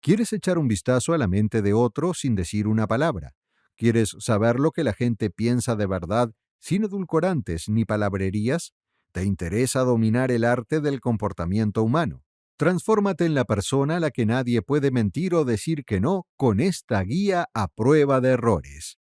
¿Quieres echar un vistazo a la mente de otro sin decir una palabra? ¿Quieres saber lo que la gente piensa de verdad sin edulcorantes ni palabrerías? ¿Te interesa dominar el arte del comportamiento humano? Transfórmate en la persona a la que nadie puede mentir o decir que no con esta guía a prueba de errores.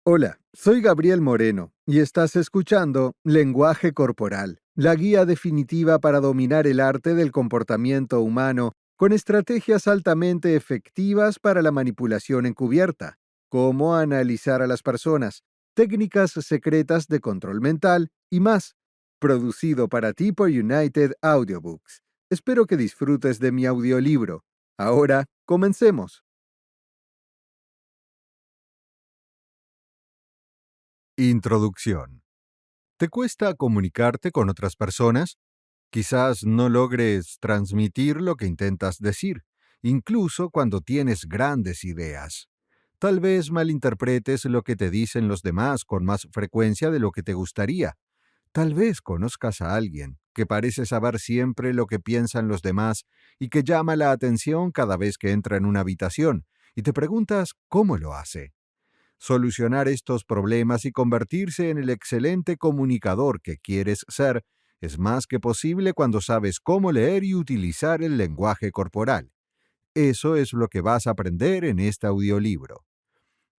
Hola, soy Gabriel Moreno y estás escuchando Lenguaje Corporal, la guía definitiva para dominar el arte del comportamiento humano con estrategias altamente efectivas para la manipulación encubierta, cómo analizar a las personas, técnicas secretas de control mental y más. Producido para ti por United Audiobooks. Espero que disfrutes de mi audiolibro. Ahora, comencemos. Introducción. ¿Te cuesta comunicarte con otras personas? Quizás no logres transmitir lo que intentas decir, incluso cuando tienes grandes ideas. Tal vez malinterpretes lo que te dicen los demás con más frecuencia de lo que te gustaría. Tal vez conozcas a alguien que parece saber siempre lo que piensan los demás y que llama la atención cada vez que entra en una habitación, y te preguntas cómo lo hace. Solucionar estos problemas y convertirse en el excelente comunicador que quieres ser es más que posible cuando sabes cómo leer y utilizar el lenguaje corporal. Eso es lo que vas a aprender en este audiolibro.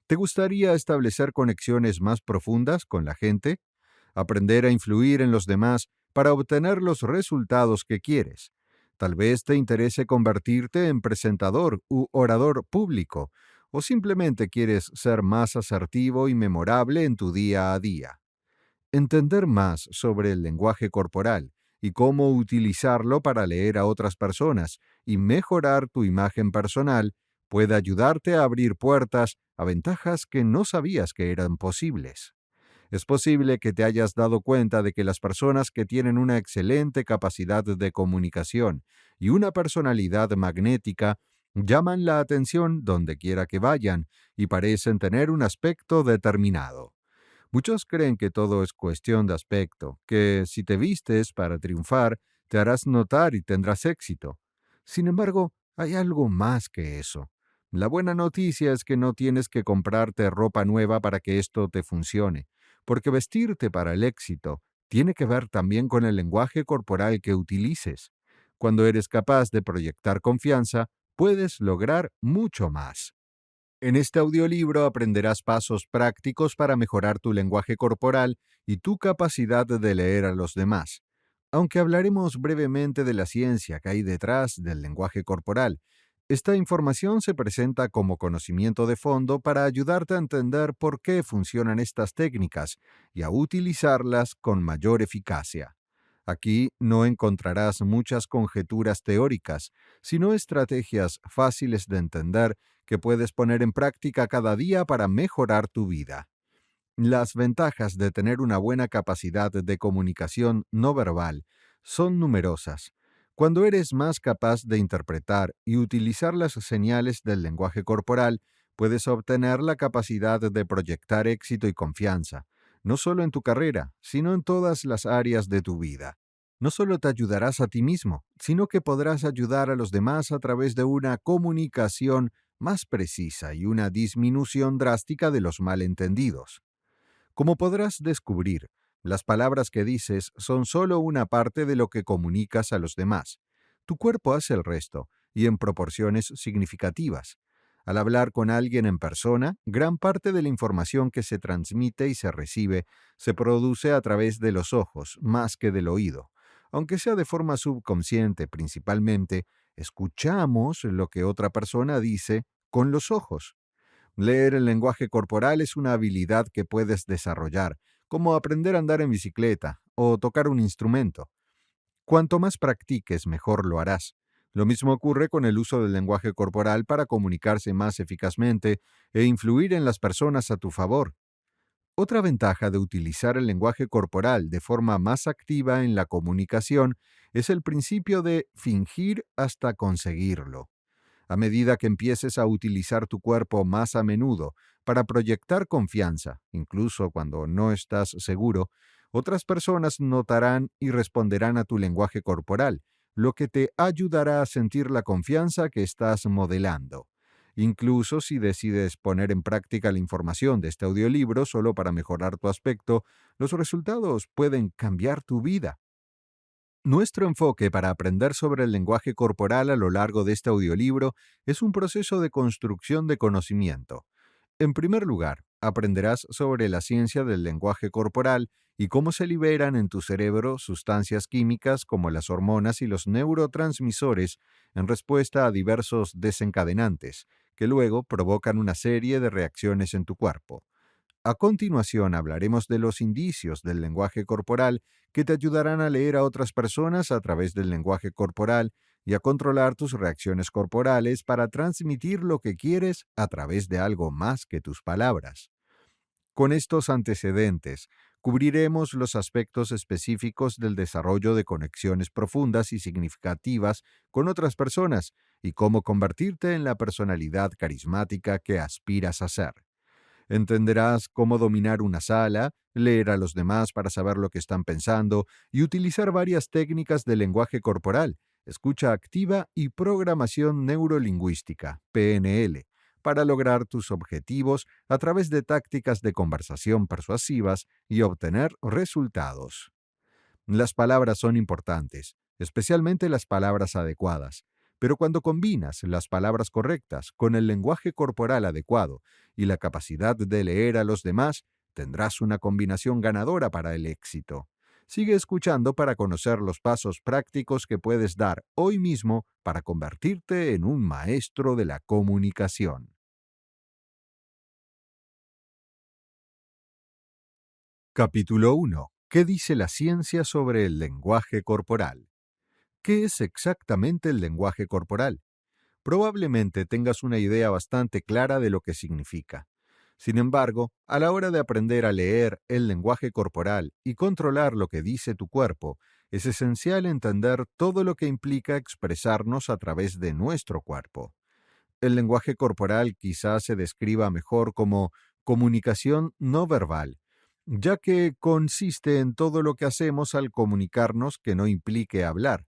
¿Te gustaría establecer conexiones más profundas con la gente? ¿Aprender a influir en los demás para obtener los resultados que quieres? Tal vez te interese convertirte en presentador u orador público, o simplemente quieres ser más asertivo y memorable en tu día a día. Entender más sobre el lenguaje corporal y cómo utilizarlo para leer a otras personas y mejorar tu imagen personal puede ayudarte a abrir puertas a ventajas que no sabías que eran posibles. Es posible que te hayas dado cuenta de que las personas que tienen una excelente capacidad de comunicación y una personalidad magnética llaman la atención donde quiera que vayan y parecen tener un aspecto determinado. Muchos creen que todo es cuestión de aspecto, que si te vistes para triunfar, te harás notar y tendrás éxito. Sin embargo, hay algo más que eso. La buena noticia es que no tienes que comprarte ropa nueva para que esto te funcione, porque vestirte para el éxito tiene que ver también con el lenguaje corporal que utilices. Cuando eres capaz de proyectar confianza, puedes lograr mucho más. En este audiolibro aprenderás pasos prácticos para mejorar tu lenguaje corporal y tu capacidad de leer a los demás. Aunque hablaremos brevemente de la ciencia que hay detrás del lenguaje corporal, esta información se presenta como conocimiento de fondo para ayudarte a entender por qué funcionan estas técnicas y a utilizarlas con mayor eficacia. Aquí no encontrarás muchas conjeturas teóricas, sino estrategias fáciles de entender que puedes poner en práctica cada día para mejorar tu vida. Las ventajas de tener una buena capacidad de comunicación no verbal son numerosas. Cuando eres más capaz de interpretar y utilizar las señales del lenguaje corporal, puedes obtener la capacidad de proyectar éxito y confianza, no solo en tu carrera, sino en todas las áreas de tu vida. No solo te ayudarás a ti mismo, sino que podrás ayudar a los demás a través de una comunicación más precisa y una disminución drástica de los malentendidos. Como podrás descubrir, las palabras que dices son solo una parte de lo que comunicas a los demás. Tu cuerpo hace el resto, y en proporciones significativas. Al hablar con alguien en persona, gran parte de la información que se transmite y se recibe se produce a través de los ojos, más que del oído. Aunque sea de forma subconsciente principalmente, escuchamos lo que otra persona dice con los ojos. Leer el lenguaje corporal es una habilidad que puedes desarrollar, como aprender a andar en bicicleta o tocar un instrumento. Cuanto más practiques, mejor lo harás. Lo mismo ocurre con el uso del lenguaje corporal para comunicarse más eficazmente e influir en las personas a tu favor. Otra ventaja de utilizar el lenguaje corporal de forma más activa en la comunicación es el principio de fingir hasta conseguirlo. A medida que empieces a utilizar tu cuerpo más a menudo para proyectar confianza, incluso cuando no estás seguro, otras personas notarán y responderán a tu lenguaje corporal, lo que te ayudará a sentir la confianza que estás modelando. Incluso si decides poner en práctica la información de este audiolibro solo para mejorar tu aspecto, los resultados pueden cambiar tu vida. Nuestro enfoque para aprender sobre el lenguaje corporal a lo largo de este audiolibro es un proceso de construcción de conocimiento. En primer lugar, aprenderás sobre la ciencia del lenguaje corporal y cómo se liberan en tu cerebro sustancias químicas como las hormonas y los neurotransmisores en respuesta a diversos desencadenantes, que luego provocan una serie de reacciones en tu cuerpo. A continuación hablaremos de los indicios del lenguaje corporal que te ayudarán a leer a otras personas a través del lenguaje corporal y a controlar tus reacciones corporales para transmitir lo que quieres a través de algo más que tus palabras. Con estos antecedentes, cubriremos los aspectos específicos del desarrollo de conexiones profundas y significativas con otras personas y cómo convertirte en la personalidad carismática que aspiras a ser. Entenderás cómo dominar una sala, leer a los demás para saber lo que están pensando y utilizar varias técnicas de lenguaje corporal, escucha activa y programación neurolingüística, PNL, para lograr tus objetivos a través de tácticas de conversación persuasivas y obtener resultados. Las palabras son importantes, especialmente las palabras adecuadas, pero cuando combinas las palabras correctas con el lenguaje corporal adecuado y la capacidad de leer a los demás, tendrás una combinación ganadora para el éxito. Sigue escuchando para conocer los pasos prácticos que puedes dar hoy mismo para convertirte en un maestro de la comunicación. Capítulo 1. ¿Qué dice la ciencia sobre el lenguaje corporal? ¿Qué es exactamente el lenguaje corporal? Probablemente tengas una idea bastante clara de lo que significa. Sin embargo, a la hora de aprender a leer el lenguaje corporal y controlar lo que dice tu cuerpo, es esencial entender todo lo que implica expresarnos a través de nuestro cuerpo. El lenguaje corporal quizás se describa mejor como comunicación no verbal, ya que consiste en todo lo que hacemos al comunicarnos que no implique hablar.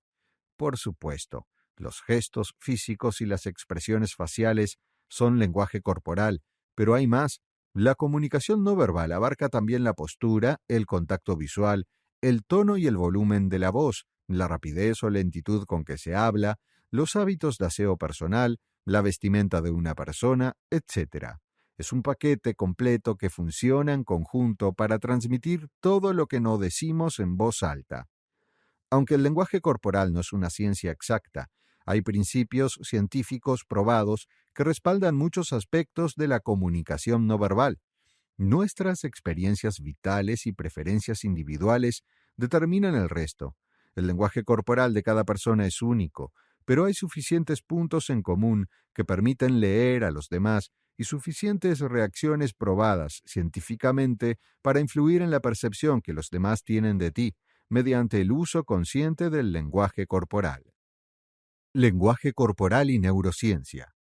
Por supuesto, los gestos físicos y las expresiones faciales son lenguaje corporal, pero hay más. La comunicación no verbal abarca también la postura, el contacto visual, el tono y el volumen de la voz, la rapidez o lentitud con que se habla, los hábitos de aseo personal, la vestimenta de una persona, etc. Es un paquete completo que funciona en conjunto para transmitir todo lo que no decimos en voz alta. Aunque el lenguaje corporal no es una ciencia exacta, hay principios científicos probados que respaldan muchos aspectos de la comunicación no verbal. Nuestras experiencias vitales y preferencias individuales determinan el resto. El lenguaje corporal de cada persona es único, pero hay suficientes puntos en común que permiten leer a los demás y suficientes reacciones probadas científicamente para influir en la percepción que los demás tienen de ti, mediante el uso consciente del lenguaje corporal. Lenguaje corporal y neurociencia.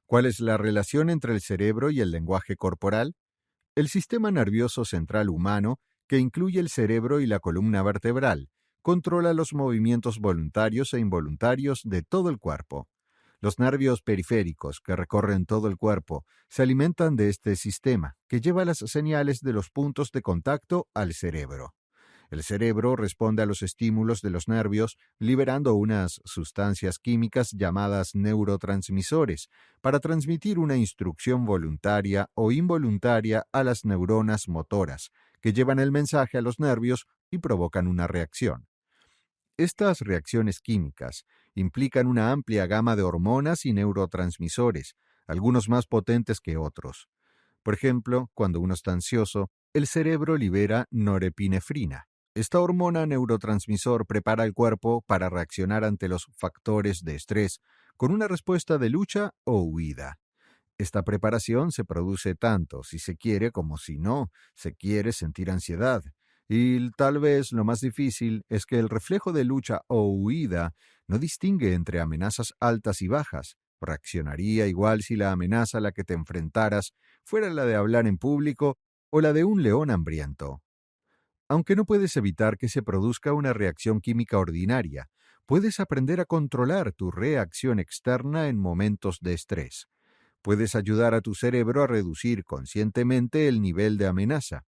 ¿Cuál es la relación entre el cerebro y el lenguaje corporal? El sistema nervioso central humano, que incluye el cerebro y la columna vertebral, controla los movimientos voluntarios e involuntarios de todo el cuerpo. Los nervios periféricos, que recorren todo el cuerpo, se alimentan de este sistema, que lleva las señales de los puntos de contacto al cerebro. El cerebro responde a los estímulos de los nervios liberando unas sustancias químicas llamadas neurotransmisores para transmitir una instrucción voluntaria o involuntaria a las neuronas motoras, que llevan el mensaje a los nervios y provocan una reacción. Estas reacciones químicas implican una amplia gama de hormonas y neurotransmisores, algunos más potentes que otros. Por ejemplo, cuando uno está ansioso, el cerebro libera norepinefrina. Esta hormona neurotransmisor prepara el cuerpo para reaccionar ante los factores de estrés con una respuesta de lucha o huida. Esta preparación se produce tanto si se quiere como si no se quiere sentir ansiedad. Y tal vez lo más difícil es que el reflejo de lucha o huida no distingue entre amenazas altas y bajas. Reaccionaría igual si la amenaza a la que te enfrentaras fuera la de hablar en público o la de un león hambriento. Aunque no puedes evitar que se produzca una reacción química ordinaria, puedes aprender a controlar tu reacción externa en momentos de estrés. Puedes ayudar a tu cerebro a reducir conscientemente el nivel de amenaza,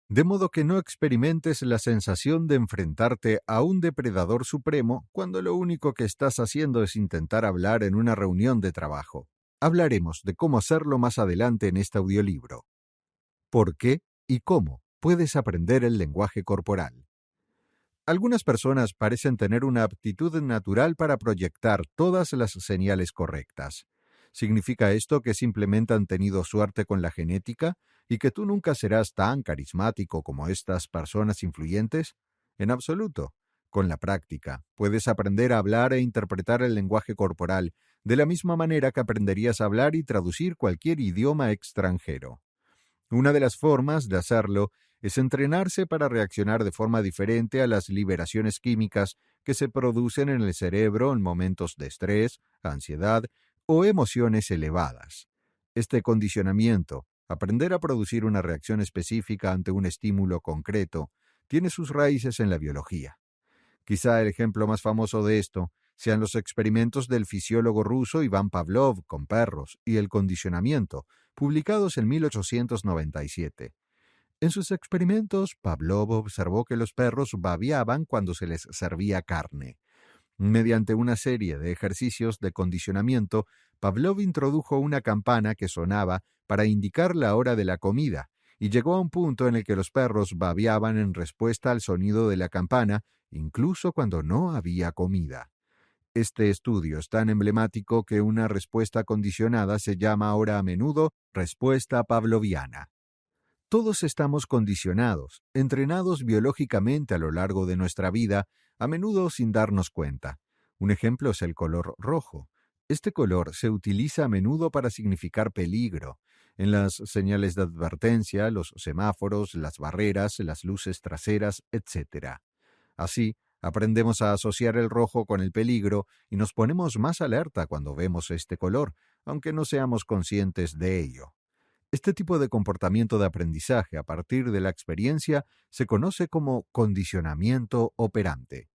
de modo que no experimentes la sensación de enfrentarte a un depredador supremo cuando lo único que estás haciendo es intentar hablar en una reunión de trabajo. Hablaremos de cómo hacerlo más adelante en este audiolibro. ¿Por qué y cómo puedes aprender el lenguaje corporal? Algunas personas parecen tener una aptitud natural para proyectar todas las señales correctas. ¿Significa esto que simplemente han tenido suerte con la genética y que tú nunca serás tan carismático como estas personas influyentes? En absoluto. Con la práctica, puedes aprender a hablar e interpretar el lenguaje corporal de la misma manera que aprenderías a hablar y traducir cualquier idioma extranjero. Una de las formas de hacerlo es entrenarse para reaccionar de forma diferente a las liberaciones químicas que se producen en el cerebro en momentos de estrés, ansiedad o emociones elevadas. Este condicionamiento, aprender a producir una reacción específica ante un estímulo concreto, tiene sus raíces en la biología. Quizá el ejemplo más famoso de esto sean los experimentos del fisiólogo ruso Iván Pavlov con perros y el condicionamiento, publicados en 1897. En sus experimentos, Pavlov observó que los perros babeaban cuando se les servía carne. Mediante una serie de ejercicios de condicionamiento, Pavlov introdujo una campana que sonaba para indicar la hora de la comida, y llegó a un punto en el que los perros babeaban en respuesta al sonido de la campana, incluso cuando no había comida. Este estudio es tan emblemático que una respuesta condicionada se llama ahora a menudo respuesta pavloviana. Todos estamos condicionados, entrenados biológicamente a lo largo de nuestra vida, a menudo sin darnos cuenta. Un ejemplo es el color rojo. Este color se utiliza a menudo para significar peligro. En las señales de advertencia, los semáforos, las barreras, las luces traseras, etc. Así, aprendemos a asociar el rojo con el peligro y nos ponemos más alerta cuando vemos este color, aunque no seamos conscientes de ello. Este tipo de comportamiento de aprendizaje a partir de la experiencia se conoce como condicionamiento operante.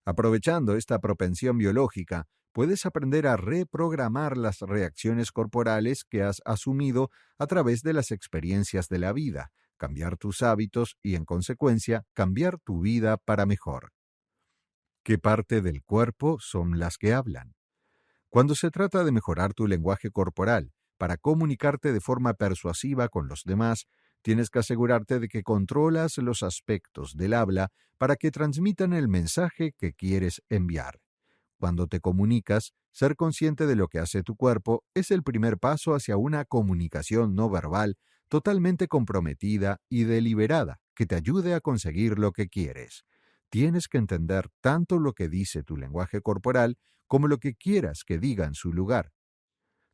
Aprovechando esta propensión biológica, puedes aprender a reprogramar las reacciones corporales que has asumido a través de las experiencias de la vida, cambiar tus hábitos y, en consecuencia, cambiar tu vida para mejor. ¿Qué parte del cuerpo son las que hablan? Cuando se trata de mejorar tu lenguaje corporal para comunicarte de forma persuasiva con los demás, tienes que asegurarte de que controlas los aspectos del habla para que transmitan el mensaje que quieres enviar. Cuando te comunicas, ser consciente de lo que hace tu cuerpo es el primer paso hacia una comunicación no verbal totalmente comprometida y deliberada que te ayude a conseguir lo que quieres. Tienes que entender tanto lo que dice tu lenguaje corporal como lo que quieras que diga en su lugar.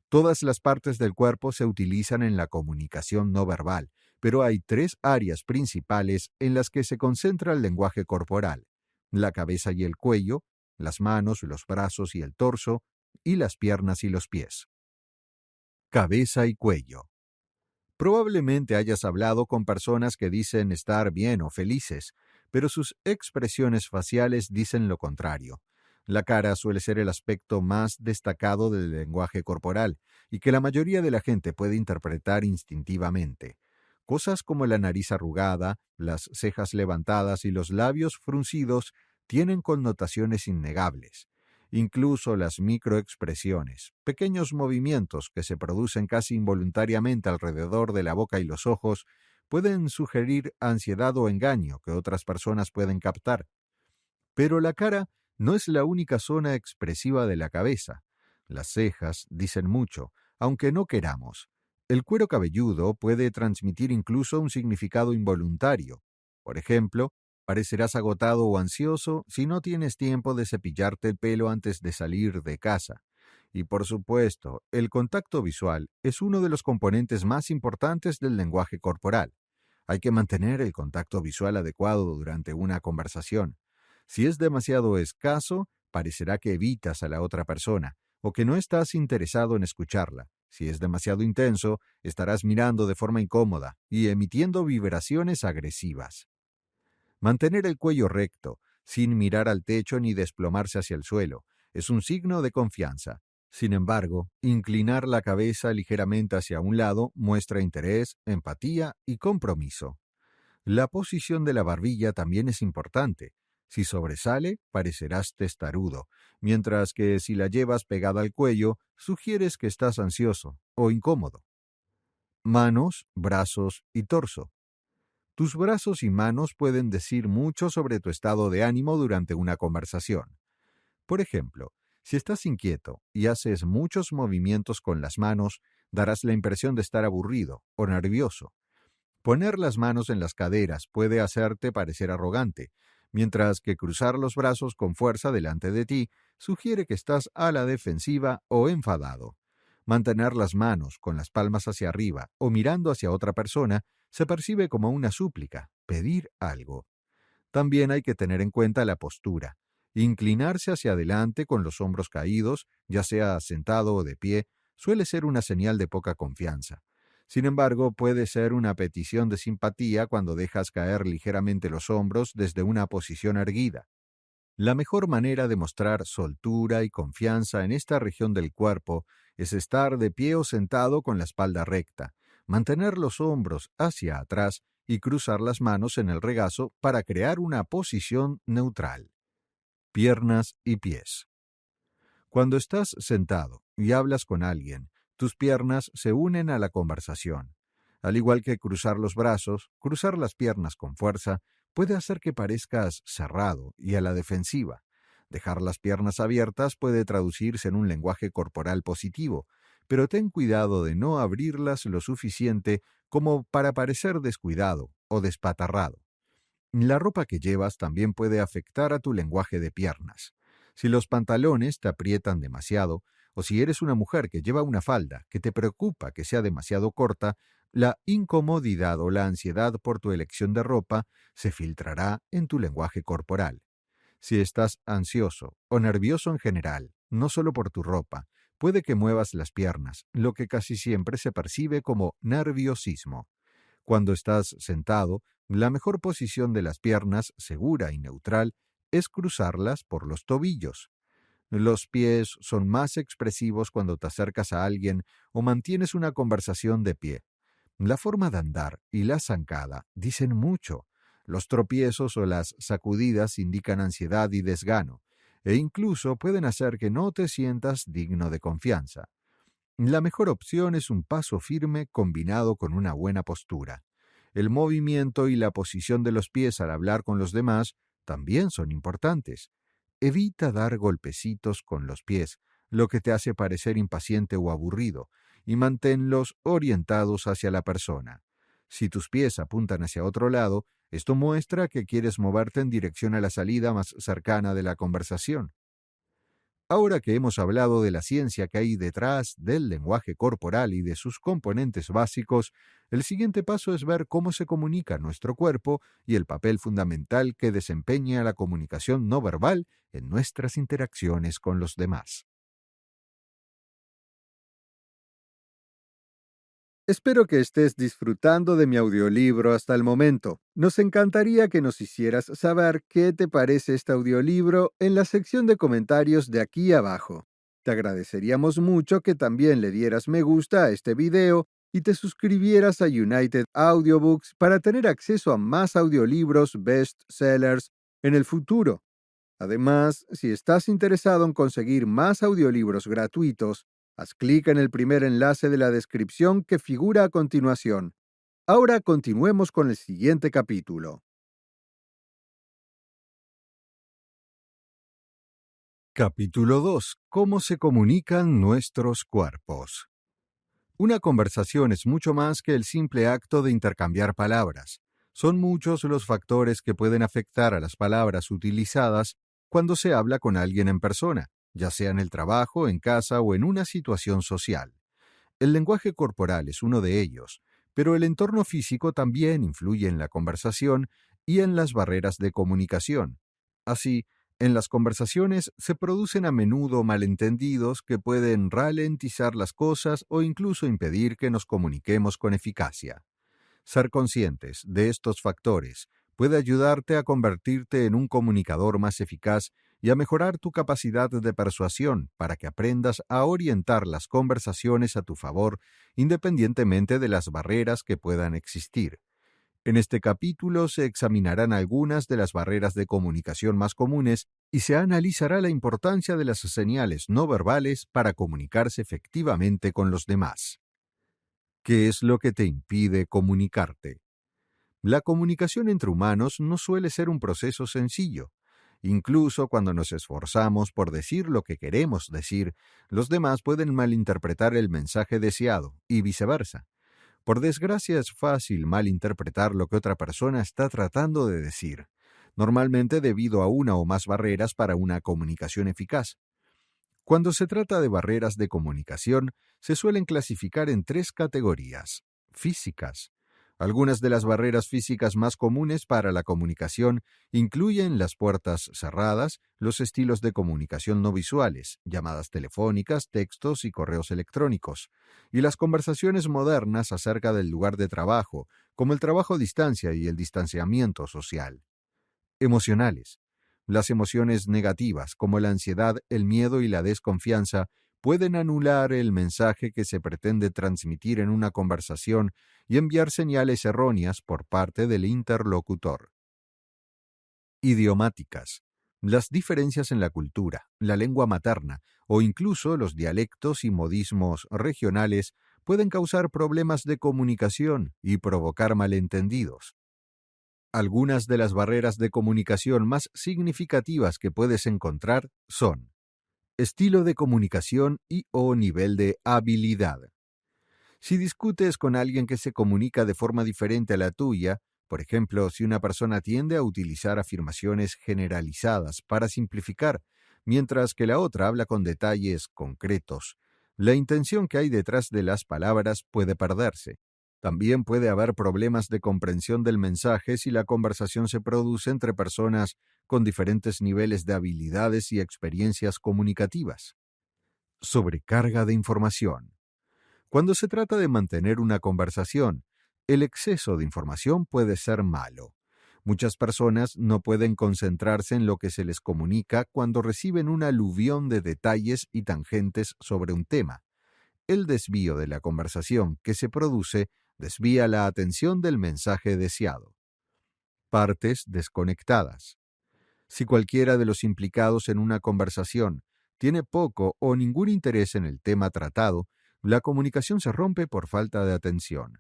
Todas las partes del cuerpo se utilizan en la comunicación no verbal, pero hay tres áreas principales en las que se concentra el lenguaje corporal: la cabeza y el cuello, las manos, los brazos y el torso, y las piernas y los pies. Cabeza y cuello. Probablemente hayas hablado con personas que dicen estar bien o felices, pero sus expresiones faciales dicen lo contrario. La cara suele ser el aspecto más destacado del lenguaje corporal y que la mayoría de la gente puede interpretar instintivamente. Cosas como la nariz arrugada, las cejas levantadas y los labios fruncidos tienen connotaciones innegables. Incluso las microexpresiones, pequeños movimientos que se producen casi involuntariamente alrededor de la boca y los ojos, pueden sugerir ansiedad o engaño que otras personas pueden captar. Pero la cara no es la única zona expresiva de la cabeza. Las cejas dicen mucho, aunque no queramos. El cuero cabelludo puede transmitir incluso un significado involuntario. Por ejemplo, parecerás agotado o ansioso si no tienes tiempo de cepillarte el pelo antes de salir de casa. Y por supuesto, el contacto visual es uno de los componentes más importantes del lenguaje corporal. Hay que mantener el contacto visual adecuado durante una conversación. Si es demasiado escaso, parecerá que evitas a la otra persona o que no estás interesado en escucharla. Si es demasiado intenso, estarás mirando de forma incómoda y emitiendo vibraciones agresivas. Mantener el cuello recto, sin mirar al techo ni desplomarse hacia el suelo, es un signo de confianza. Sin embargo, inclinar la cabeza ligeramente hacia un lado muestra interés, empatía y compromiso. La posición de la barbilla también es importante. Si sobresale, parecerás testarudo, mientras que si la llevas pegada al cuello, sugieres que estás ansioso o incómodo. Manos, brazos y torso. Tus brazos y manos pueden decir mucho sobre tu estado de ánimo durante una conversación. Por ejemplo, si estás inquieto y haces muchos movimientos con las manos, darás la impresión de estar aburrido o nervioso. Poner las manos en las caderas puede hacerte parecer arrogante, mientras que cruzar los brazos con fuerza delante de ti sugiere que estás a la defensiva o enfadado. Mantener las manos con las palmas hacia arriba o mirando hacia otra persona se percibe como una súplica, pedir algo. También hay que tener en cuenta la postura. Inclinarse hacia adelante con los hombros caídos, ya sea sentado o de pie, suele ser una señal de poca confianza. Sin embargo, puede ser una petición de simpatía cuando dejas caer ligeramente los hombros desde una posición erguida. La mejor manera de mostrar soltura y confianza en esta región del cuerpo es estar de pie o sentado con la espalda recta, mantener los hombros hacia atrás y cruzar las manos en el regazo para crear una posición neutral. Piernas y pies. Cuando estás sentado y hablas con alguien, tus piernas se unen a la conversación. Al igual que cruzar los brazos, cruzar las piernas con fuerza puede hacer que parezcas cerrado y a la defensiva. Dejar las piernas abiertas puede traducirse en un lenguaje corporal positivo, pero ten cuidado de no abrirlas lo suficiente como para parecer descuidado o despatarrado. La ropa que llevas también puede afectar a tu lenguaje de piernas. Si los pantalones te aprietan demasiado, o si eres una mujer que lleva una falda que te preocupa que sea demasiado corta, la incomodidad o la ansiedad por tu elección de ropa se filtrará en tu lenguaje corporal. Si estás ansioso o nervioso en general, no solo por tu ropa, puede que muevas las piernas, lo que casi siempre se percibe como nerviosismo. Cuando estás sentado, la mejor posición de las piernas, segura y neutral, es cruzarlas por los tobillos. Los pies son más expresivos cuando te acercas a alguien o mantienes una conversación de pie. La forma de andar y la zancada dicen mucho. Los tropiezos o las sacudidas indican ansiedad y desgano, e incluso pueden hacer que no te sientas digno de confianza. La mejor opción es un paso firme combinado con una buena postura. El movimiento y la posición de los pies al hablar con los demás también son importantes. Evita dar golpecitos con los pies, lo que te hace parecer impaciente o aburrido, y manténlos orientados hacia la persona. Si tus pies apuntan hacia otro lado, esto muestra que quieres moverte en dirección a la salida más cercana de la conversación. Ahora que hemos hablado de la ciencia que hay detrás del lenguaje corporal y de sus componentes básicos, el siguiente paso es ver cómo se comunica nuestro cuerpo y el papel fundamental que desempeña la comunicación no verbal en nuestras interacciones con los demás. Espero que estés disfrutando de mi audiolibro hasta el momento. Nos encantaría que nos hicieras saber qué te parece este audiolibro en la sección de comentarios de aquí abajo. Te agradeceríamos mucho que también le dieras me gusta a este video y te suscribieras a United Audiobooks para tener acceso a más audiolibros bestsellers en el futuro. Además, si estás interesado en conseguir más audiolibros gratuitos, haz clic en el primer enlace de la descripción que figura a continuación. Ahora continuemos con el siguiente capítulo. Capítulo 2. ¿Cómo se comunican nuestros cuerpos? Una conversación es mucho más que el simple acto de intercambiar palabras. Son muchos los factores que pueden afectar a las palabras utilizadas cuando se habla con alguien en persona, ya sea en el trabajo, en casa o en una situación social. El lenguaje corporal es uno de ellos, pero el entorno físico también influye en la conversación y en las barreras de comunicación. Así, en las conversaciones se producen a menudo malentendidos que pueden ralentizar las cosas o incluso impedir que nos comuniquemos con eficacia. Ser conscientes de estos factores puede ayudarte a convertirte en un comunicador más eficaz y a mejorar tu capacidad de persuasión para que aprendas a orientar las conversaciones a tu favor, independientemente de las barreras que puedan existir. En este capítulo se examinarán algunas de las barreras de comunicación más comunes y se analizará la importancia de las señales no verbales para comunicarse efectivamente con los demás. ¿Qué es lo que te impide comunicarte? La comunicación entre humanos no suele ser un proceso sencillo. Incluso cuando nos esforzamos por decir lo que queremos decir, los demás pueden malinterpretar el mensaje deseado y viceversa. Por desgracia es fácil malinterpretar lo que otra persona está tratando de decir, normalmente debido a una o más barreras para una comunicación eficaz. Cuando se trata de barreras de comunicación, se suelen clasificar en tres categorías: físicas. Algunas de las barreras físicas más comunes para la comunicación incluyen las puertas cerradas, los estilos de comunicación no visuales, llamadas telefónicas, textos y correos electrónicos, y las conversaciones modernas acerca del lugar de trabajo, como el trabajo a distancia y el distanciamiento social. Emocionales. Las emociones negativas, como la ansiedad, el miedo y la desconfianza, pueden anular el mensaje que se pretende transmitir en una conversación y enviar señales erróneas por parte del interlocutor. Idiomáticas. Las diferencias en la cultura, la lengua materna o incluso los dialectos y modismos regionales pueden causar problemas de comunicación y provocar malentendidos. Algunas de las barreras de comunicación más significativas que puedes encontrar son: estilo de comunicación y o nivel de habilidad. Si discutes con alguien que se comunica de forma diferente a la tuya, por ejemplo, si una persona tiende a utilizar afirmaciones generalizadas para simplificar, mientras que la otra habla con detalles concretos, la intención que hay detrás de las palabras puede perderse. También puede haber problemas de comprensión del mensaje si la conversación se produce entre personas con diferentes niveles de habilidades y experiencias comunicativas. Sobrecarga de información. Cuando se trata de mantener una conversación, el exceso de información puede ser malo. Muchas personas no pueden concentrarse en lo que se les comunica cuando reciben un aluvión de detalles y tangentes sobre un tema. El desvío de la conversación que se produce desvía la atención del mensaje deseado. Partes desconectadas. Si cualquiera de los implicados en una conversación tiene poco o ningún interés en el tema tratado, la comunicación se rompe por falta de atención.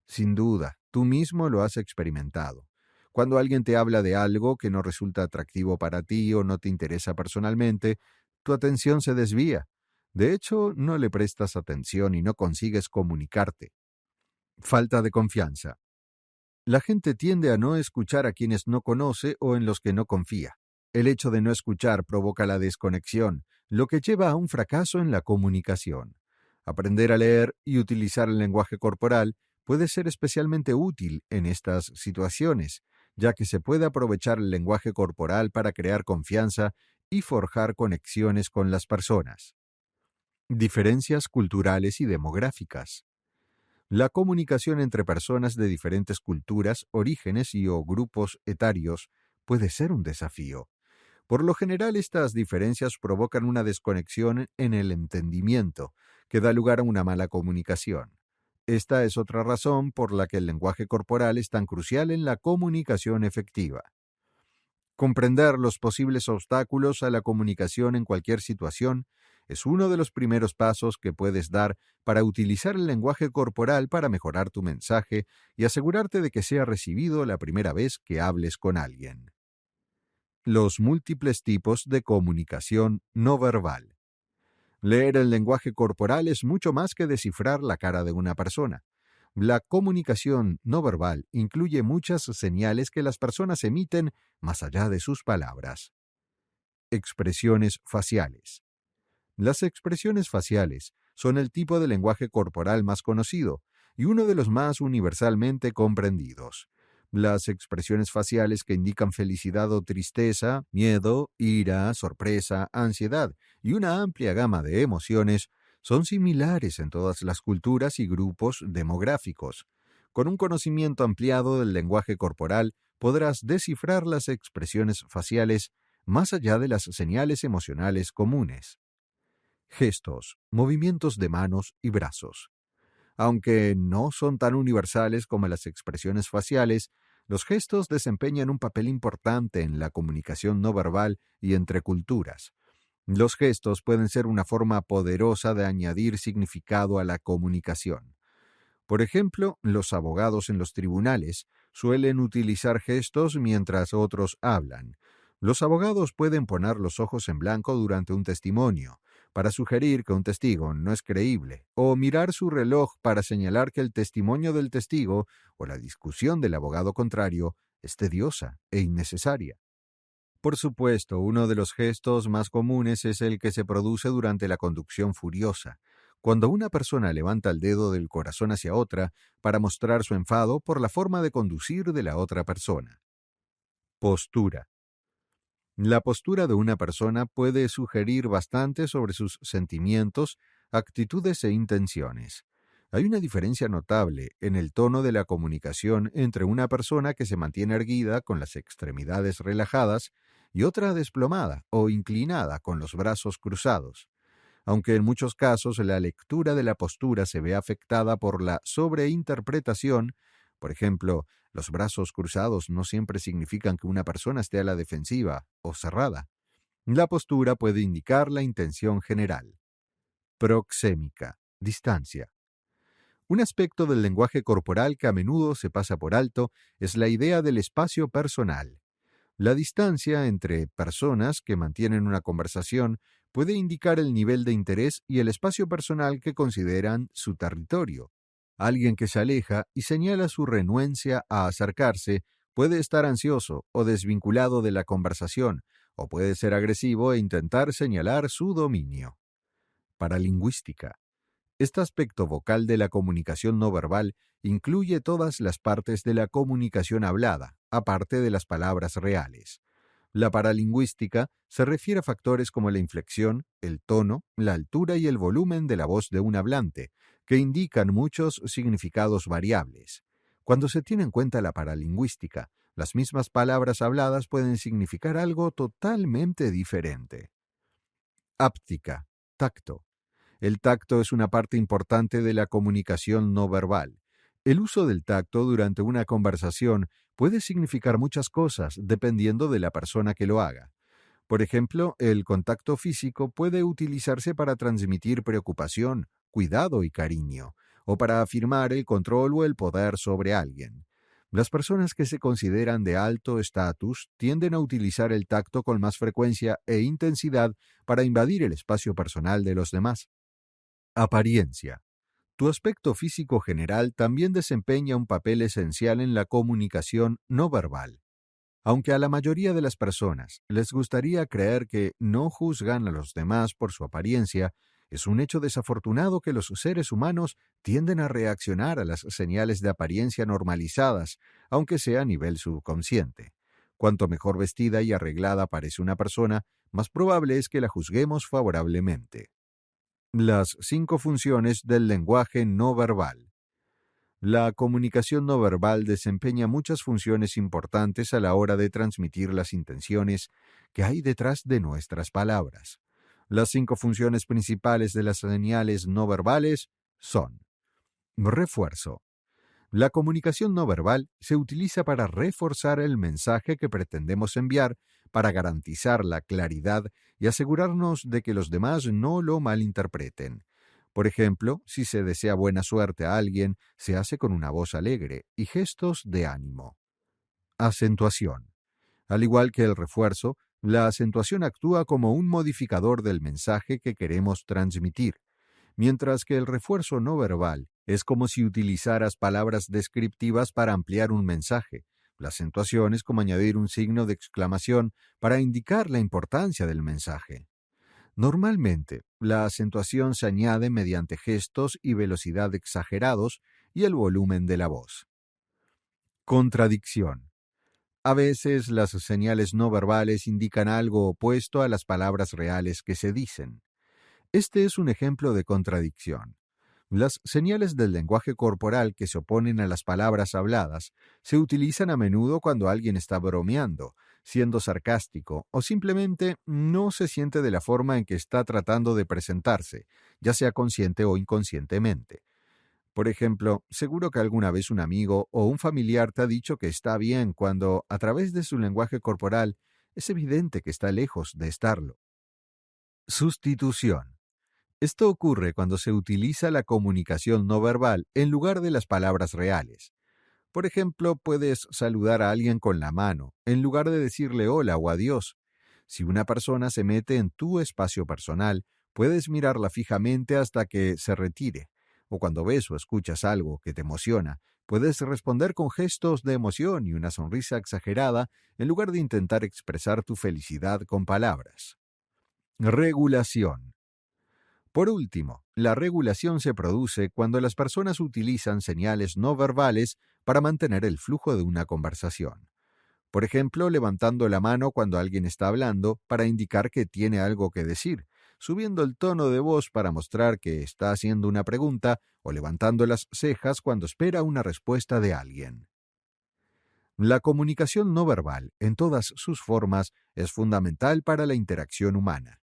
Sin duda, tú mismo lo has experimentado. Cuando alguien te habla de algo que no resulta atractivo para ti o no te interesa personalmente, tu atención se desvía. De hecho, no le prestas atención y no consigues comunicarte. Falta de confianza. La gente tiende a no escuchar a quienes no conoce o en los que no confía. El hecho de no escuchar provoca la desconexión, lo que lleva a un fracaso en la comunicación. Aprender a leer y utilizar el lenguaje corporal puede ser especialmente útil en estas situaciones, ya que se puede aprovechar el lenguaje corporal para crear confianza y forjar conexiones con las personas. Diferencias culturales y demográficas. La comunicación entre personas de diferentes culturas, orígenes y o grupos etarios puede ser un desafío. Por lo general, estas diferencias provocan una desconexión en el entendimiento, que da lugar a una mala comunicación. Esta es otra razón por la que el lenguaje corporal es tan crucial en la comunicación efectiva. Comprender los posibles obstáculos a la comunicación en cualquier situación es uno de los primeros pasos que puedes dar para utilizar el lenguaje corporal para mejorar tu mensaje y asegurarte de que sea recibido la primera vez que hables con alguien. Los múltiples tipos de comunicación no verbal. Leer el lenguaje corporal es mucho más que descifrar la cara de una persona. La comunicación no verbal incluye muchas señales que las personas emiten más allá de sus palabras. Expresiones faciales. Las expresiones faciales son el tipo de lenguaje corporal más conocido y uno de los más universalmente comprendidos. Las expresiones faciales que indican felicidad o tristeza, miedo, ira, sorpresa, ansiedad y una amplia gama de emociones son similares en todas las culturas y grupos demográficos. Con un conocimiento ampliado del lenguaje corporal, podrás descifrar las expresiones faciales más allá de las señales emocionales comunes. Gestos, movimientos de manos y brazos. Aunque no son tan universales como las expresiones faciales, los gestos desempeñan un papel importante en la comunicación no verbal y entre culturas. Los gestos pueden ser una forma poderosa de añadir significado a la comunicación. Por ejemplo, los abogados en los tribunales suelen utilizar gestos mientras otros hablan. Los abogados pueden poner los ojos en blanco durante un testimonio, para sugerir que un testigo no es creíble, o mirar su reloj para señalar que el testimonio del testigo o la discusión del abogado contrario es tediosa e innecesaria. Por supuesto, uno de los gestos más comunes es el que se produce durante la conducción furiosa, cuando una persona levanta el dedo del corazón hacia otra para mostrar su enfado por la forma de conducir de la otra persona. Postura. La postura de una persona puede sugerir bastante sobre sus sentimientos, actitudes e intenciones. Hay una diferencia notable en el tono de la comunicación entre una persona que se mantiene erguida con las extremidades relajadas y otra desplomada o inclinada con los brazos cruzados. Aunque en muchos casos la lectura de la postura se ve afectada por la sobreinterpretación, por ejemplo, los brazos cruzados no siempre significan que una persona esté a la defensiva o cerrada. La postura puede indicar la intención general. Proxémica, distancia. Un aspecto del lenguaje corporal que a menudo se pasa por alto es la idea del espacio personal. La distancia entre personas que mantienen una conversación puede indicar el nivel de interés y el espacio personal que consideran su territorio. Alguien que se aleja y señala su renuencia a acercarse puede estar ansioso o desvinculado de la conversación, o puede ser agresivo e intentar señalar su dominio. Paralingüística. Este aspecto vocal de la comunicación no verbal incluye todas las partes de la comunicación hablada, aparte de las palabras reales. La paralingüística se refiere a factores como la inflexión, el tono, la altura y el volumen de la voz de un hablante, que indican muchos significados variables. Cuando se tiene en cuenta la paralingüística, las mismas palabras habladas pueden significar algo totalmente diferente. Áptica, tacto. El tacto es una parte importante de la comunicación no verbal. El uso del tacto durante una conversación puede significar muchas cosas dependiendo de la persona que lo haga. Por ejemplo, el contacto físico puede utilizarse para transmitir preocupación, cuidado y cariño, o para afirmar el control o el poder sobre alguien. Las personas que se consideran de alto estatus tienden a utilizar el tacto con más frecuencia e intensidad para invadir el espacio personal de los demás. Apariencia. Tu aspecto físico general también desempeña un papel esencial en la comunicación no verbal. Aunque a la mayoría de las personas les gustaría creer que no juzgan a los demás por su apariencia, es un hecho desafortunado que los seres humanos tienden a reaccionar a las señales de apariencia normalizadas, aunque sea a nivel subconsciente. Cuanto mejor vestida y arreglada parece una persona, más probable es que la juzguemos favorablemente. Las 5 funciones del lenguaje no verbal. La comunicación no verbal desempeña muchas funciones importantes a la hora de transmitir las intenciones que hay detrás de nuestras palabras. Las 5 funciones principales de las señales no verbales son: refuerzo. La comunicación no verbal se utiliza para reforzar el mensaje que pretendemos enviar, para garantizar la claridad y asegurarnos de que los demás no lo malinterpreten. Por ejemplo, si se desea buena suerte a alguien, se hace con una voz alegre y gestos de ánimo. Acentuación. Al igual que el refuerzo, la acentuación actúa como un modificador del mensaje que queremos transmitir, mientras que el refuerzo no verbal es como si utilizaras palabras descriptivas para ampliar un mensaje. La acentuación es como añadir un signo de exclamación para indicar la importancia del mensaje. Normalmente, la acentuación se añade mediante gestos y velocidad exagerados y el volumen de la voz. Contradicción. A veces las señales no verbales indican algo opuesto a las palabras reales que se dicen. Este es un ejemplo de contradicción. Las señales del lenguaje corporal que se oponen a las palabras habladas se utilizan a menudo cuando alguien está bromeando, siendo sarcástico o simplemente no se siente de la forma en que está tratando de presentarse, ya sea consciente o inconscientemente. Por ejemplo, seguro que alguna vez un amigo o un familiar te ha dicho que está bien cuando, a través de su lenguaje corporal, es evidente que está lejos de estarlo. Sustitución. Esto ocurre cuando se utiliza la comunicación no verbal en lugar de las palabras reales. Por ejemplo, puedes saludar a alguien con la mano, en lugar de decirle hola o adiós. Si una persona se mete en tu espacio personal, puedes mirarla fijamente hasta que se retire. O cuando ves o escuchas algo que te emociona, puedes responder con gestos de emoción y una sonrisa exagerada, en lugar de intentar expresar tu felicidad con palabras. Regulación. Por último, la regulación se produce cuando las personas utilizan señales no verbales para mantener el flujo de una conversación. Por ejemplo, levantando la mano cuando alguien está hablando para indicar que tiene algo que decir, subiendo el tono de voz para mostrar que está haciendo una pregunta o levantando las cejas cuando espera una respuesta de alguien. La comunicación no verbal, en todas sus formas, es fundamental para la interacción humana.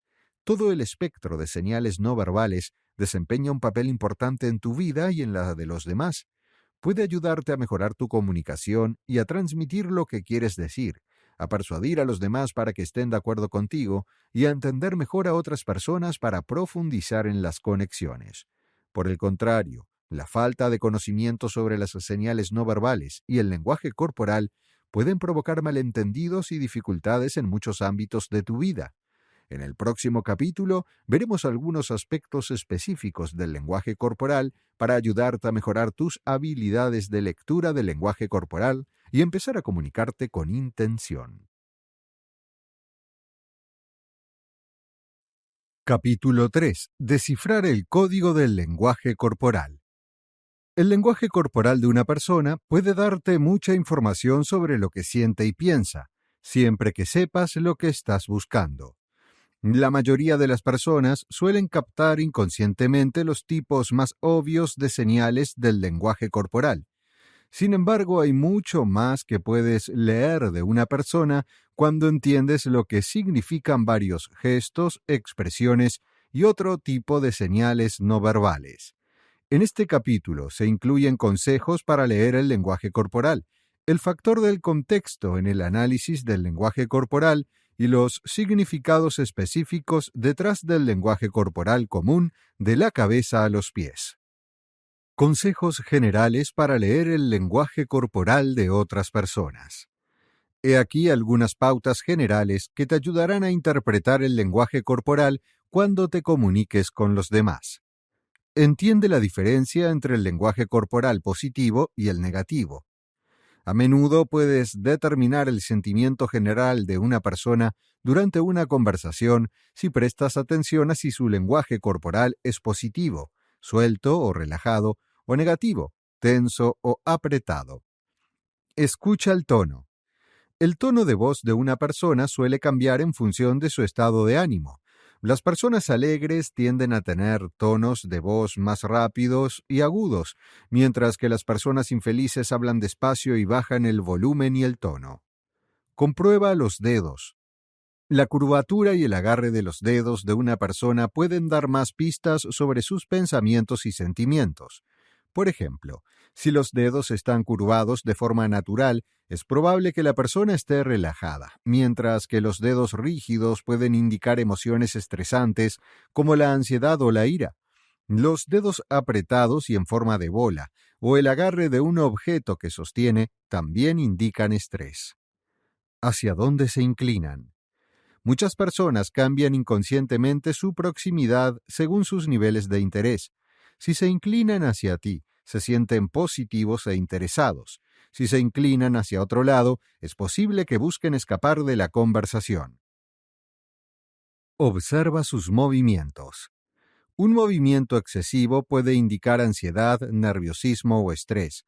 Todo el espectro de señales no verbales desempeña un papel importante en tu vida y en la de los demás. Puede ayudarte a mejorar tu comunicación y a transmitir lo que quieres decir, a persuadir a los demás para que estén de acuerdo contigo y a entender mejor a otras personas para profundizar en las conexiones. Por el contrario, la falta de conocimiento sobre las señales no verbales y el lenguaje corporal pueden provocar malentendidos y dificultades en muchos ámbitos de tu vida. En el próximo capítulo veremos algunos aspectos específicos del lenguaje corporal para ayudarte a mejorar tus habilidades de lectura del lenguaje corporal y empezar a comunicarte con intención. Capítulo 3. Descifrar el código del lenguaje corporal. El lenguaje corporal de una persona puede darte mucha información sobre lo que siente y piensa, siempre que sepas lo que estás buscando. La mayoría de las personas suelen captar inconscientemente los tipos más obvios de señales del lenguaje corporal. Sin embargo, hay mucho más que puedes leer de una persona cuando entiendes lo que significan varios gestos, expresiones y otro tipo de señales no verbales. En este capítulo se incluyen consejos para leer el lenguaje corporal, el factor del contexto en el análisis del lenguaje corporal y los significados específicos detrás del lenguaje corporal común de la cabeza a los pies. Consejos generales para leer el lenguaje corporal de otras personas. He aquí algunas pautas generales que te ayudarán a interpretar el lenguaje corporal cuando te comuniques con los demás. Entiende la diferencia entre el lenguaje corporal positivo y el negativo. A menudo puedes determinar el sentimiento general de una persona durante una conversación si prestas atención a si su lenguaje corporal es positivo, suelto o relajado, o negativo, tenso o apretado. Escucha el tono. El tono de voz de una persona suele cambiar en función de su estado de ánimo. Las personas alegres tienden a tener tonos de voz más rápidos y agudos, mientras que las personas infelices hablan despacio y bajan el volumen y el tono. Comprueba los dedos. La curvatura y el agarre de los dedos de una persona pueden dar más pistas sobre sus pensamientos y sentimientos. Por ejemplo, si los dedos están curvados de forma natural, es probable que la persona esté relajada, mientras que los dedos rígidos pueden indicar emociones estresantes como la ansiedad o la ira. Los dedos apretados y en forma de bola, o el agarre de un objeto que sostiene, también indican estrés. ¿Hacia dónde se inclinan? Muchas personas cambian inconscientemente su proximidad según sus niveles de interés. Si se inclinan hacia ti, se sienten positivos e interesados. Si se inclinan hacia otro lado, es posible que busquen escapar de la conversación. Observa sus movimientos. Un movimiento excesivo puede indicar ansiedad, nerviosismo o estrés.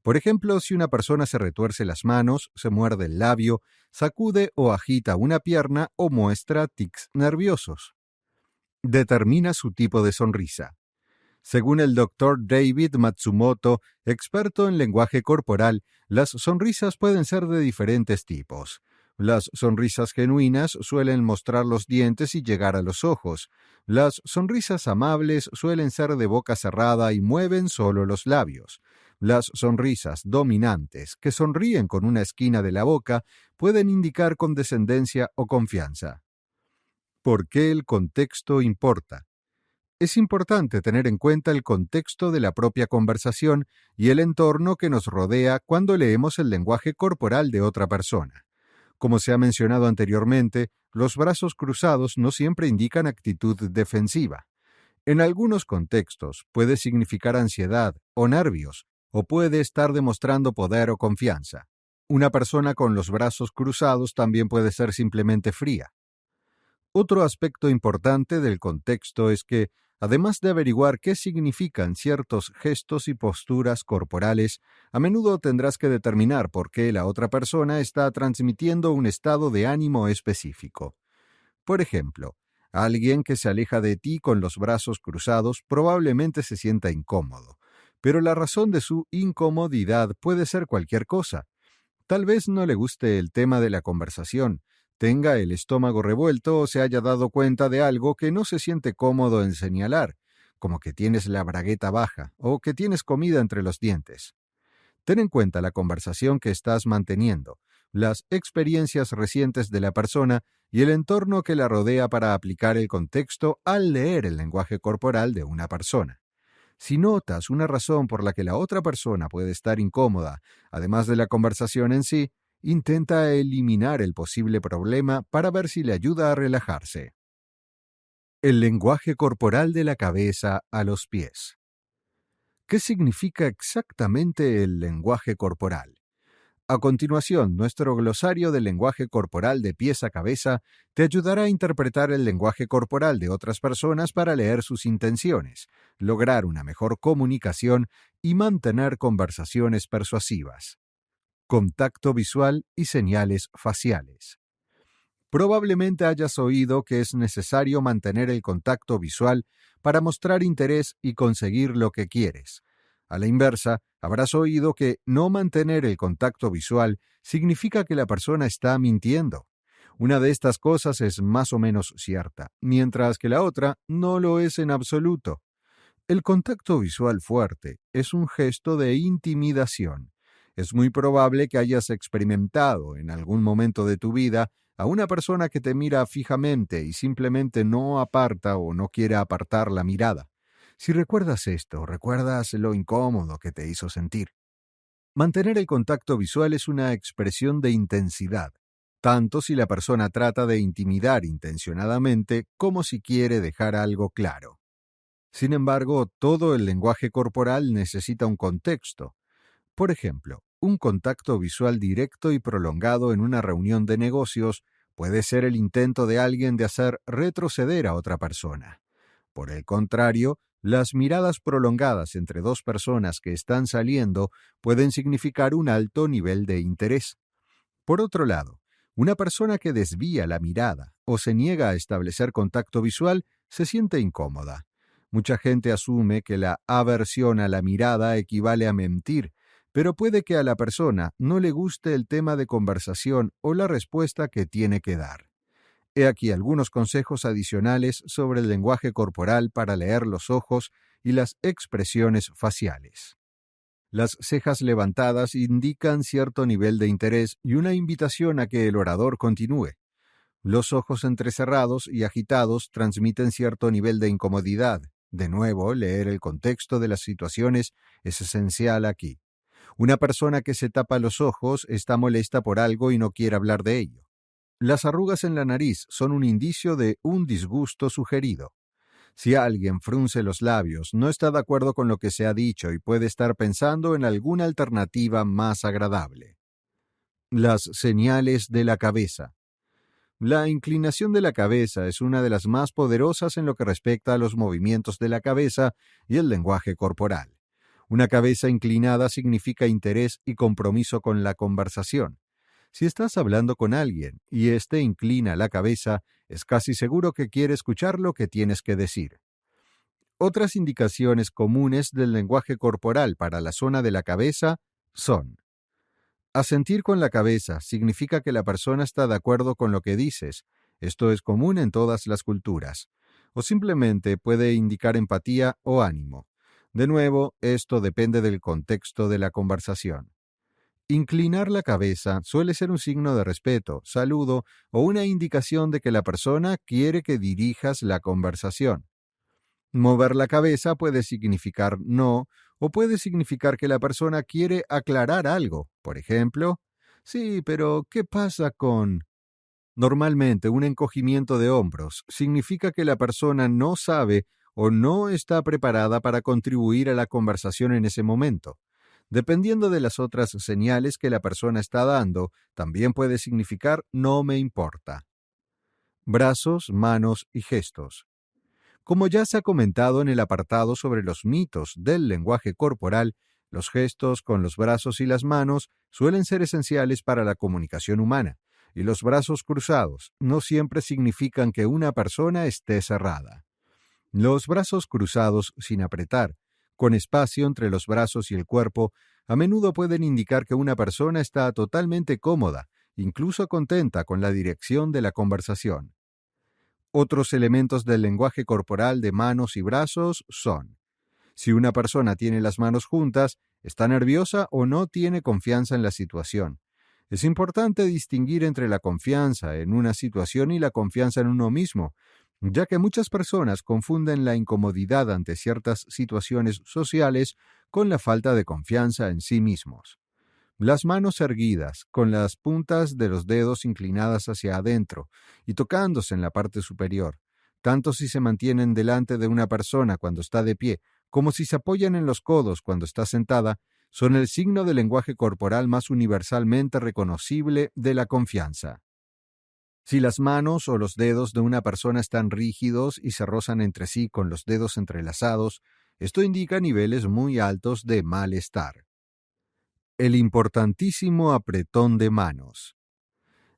Por ejemplo, si una persona se retuerce las manos, se muerde el labio, sacude o agita una pierna o muestra tics nerviosos. Determina su tipo de sonrisa. Según el doctor David Matsumoto, experto en lenguaje corporal, las sonrisas pueden ser de diferentes tipos. Las sonrisas genuinas suelen mostrar los dientes y llegar a los ojos. Las sonrisas amables suelen ser de boca cerrada y mueven solo los labios. Las sonrisas dominantes, que sonríen con una esquina de la boca, pueden indicar condescendencia o confianza. ¿Por qué el contexto importa? Es importante tener en cuenta el contexto de la propia conversación y el entorno que nos rodea cuando leemos el lenguaje corporal de otra persona. Como se ha mencionado anteriormente, los brazos cruzados no siempre indican actitud defensiva. En algunos contextos puede significar ansiedad o nervios, o puede estar demostrando poder o confianza. Una persona con los brazos cruzados también puede ser simplemente fría. Otro aspecto importante del contexto es que, además de averiguar qué significan ciertos gestos y posturas corporales, a menudo tendrás que determinar por qué la otra persona está transmitiendo un estado de ánimo específico. Por ejemplo, alguien que se aleja de ti con los brazos cruzados probablemente se sienta incómodo, pero la razón de su incomodidad puede ser cualquier cosa. Tal vez no le guste el tema de la conversación, tenga el estómago revuelto o se haya dado cuenta de algo que no se siente cómodo en señalar, como que tienes la bragueta baja o que tienes comida entre los dientes. Ten en cuenta la conversación que estás manteniendo, las experiencias recientes de la persona y el entorno que la rodea para aplicar el contexto al leer el lenguaje corporal de una persona. Si notas una razón por la que la otra persona puede estar incómoda, además de la conversación en sí, intenta eliminar el posible problema para ver si le ayuda a relajarse. El lenguaje corporal de la cabeza a los pies. ¿Qué significa exactamente el lenguaje corporal? A continuación, nuestro glosario del lenguaje corporal de pies a cabeza te ayudará a interpretar el lenguaje corporal de otras personas para leer sus intenciones, lograr una mejor comunicación y mantener conversaciones persuasivas. Contacto visual y señales faciales. Probablemente hayas oído que es necesario mantener el contacto visual para mostrar interés y conseguir lo que quieres. A la inversa, habrás oído que no mantener el contacto visual significa que la persona está mintiendo. Una de estas cosas es más o menos cierta, mientras que la otra no lo es en absoluto. El contacto visual fuerte es un gesto de intimidación. Es muy probable que hayas experimentado en algún momento de tu vida a una persona que te mira fijamente y simplemente no aparta o no quiere apartar la mirada. Si recuerdas esto, recuerdas lo incómodo que te hizo sentir. Mantener el contacto visual es una expresión de intensidad, tanto si la persona trata de intimidar intencionadamente como si quiere dejar algo claro. Sin embargo, todo el lenguaje corporal necesita un contexto. Por ejemplo, un contacto visual directo y prolongado en una reunión de negocios puede ser el intento de alguien de hacer retroceder a otra persona. Por el contrario, las miradas prolongadas entre dos personas que están saliendo pueden significar un alto nivel de interés. Por otro lado, una persona que desvía la mirada o se niega a establecer contacto visual se siente incómoda. Mucha gente asume que la aversión a la mirada equivale a mentir, pero puede que a la persona no le guste el tema de conversación o la respuesta que tiene que dar. He aquí algunos consejos adicionales sobre el lenguaje corporal para leer los ojos y las expresiones faciales. Las cejas levantadas indican cierto nivel de interés y una invitación a que el orador continúe. Los ojos entrecerrados y agitados transmiten cierto nivel de incomodidad. De nuevo, leer el contexto de las situaciones es esencial aquí. Una persona que se tapa los ojos está molesta por algo y no quiere hablar de ello. Las arrugas en la nariz son un indicio de un disgusto sugerido. Si alguien frunce los labios, no está de acuerdo con lo que se ha dicho y puede estar pensando en alguna alternativa más agradable. Las señales de la cabeza. La inclinación de la cabeza es una de las más poderosas en lo que respecta a los movimientos de la cabeza y el lenguaje corporal. Una cabeza inclinada significa interés y compromiso con la conversación. Si estás hablando con alguien y éste inclina la cabeza, es casi seguro que quiere escuchar lo que tienes que decir. Otras indicaciones comunes del lenguaje corporal para la zona de la cabeza son: asentir con la cabeza significa que la persona está de acuerdo con lo que dices. Esto es común en todas las culturas. O simplemente puede indicar empatía o ánimo. De nuevo, esto depende del contexto de la conversación. Inclinar la cabeza suele ser un signo de respeto, saludo o una indicación de que la persona quiere que dirijas la conversación. Mover la cabeza puede significar no, o puede significar que la persona quiere aclarar algo. Por ejemplo, sí, pero ¿qué pasa con...? Normalmente, un encogimiento de hombros significa que la persona no sabe o no está preparada para contribuir a la conversación en ese momento. Dependiendo de las otras señales que la persona está dando, también puede significar no me importa. Brazos, manos y gestos. Como ya se ha comentado en el apartado sobre los mitos del lenguaje corporal, los gestos con los brazos y las manos suelen ser esenciales para la comunicación humana, y los brazos cruzados no siempre significan que una persona esté cerrada. Los brazos cruzados sin apretar, con espacio entre los brazos y el cuerpo, a menudo pueden indicar que una persona está totalmente cómoda, incluso contenta con la dirección de la conversación. Otros elementos del lenguaje corporal de manos y brazos son: si una persona tiene las manos juntas, está nerviosa o no tiene confianza en la situación. Es importante distinguir entre la confianza en una situación y la confianza en uno mismo, ya que muchas personas confunden la incomodidad ante ciertas situaciones sociales con la falta de confianza en sí mismos. Las manos erguidas, con las puntas de los dedos inclinadas hacia adentro y tocándose en la parte superior, tanto si se mantienen delante de una persona cuando está de pie, como si se apoyan en los codos cuando está sentada, son el signo de lenguaje corporal más universalmente reconocible de la confianza. Si las manos o los dedos de una persona están rígidos y se rozan entre sí con los dedos entrelazados, esto indica niveles muy altos de malestar. El importantísimo apretón de manos.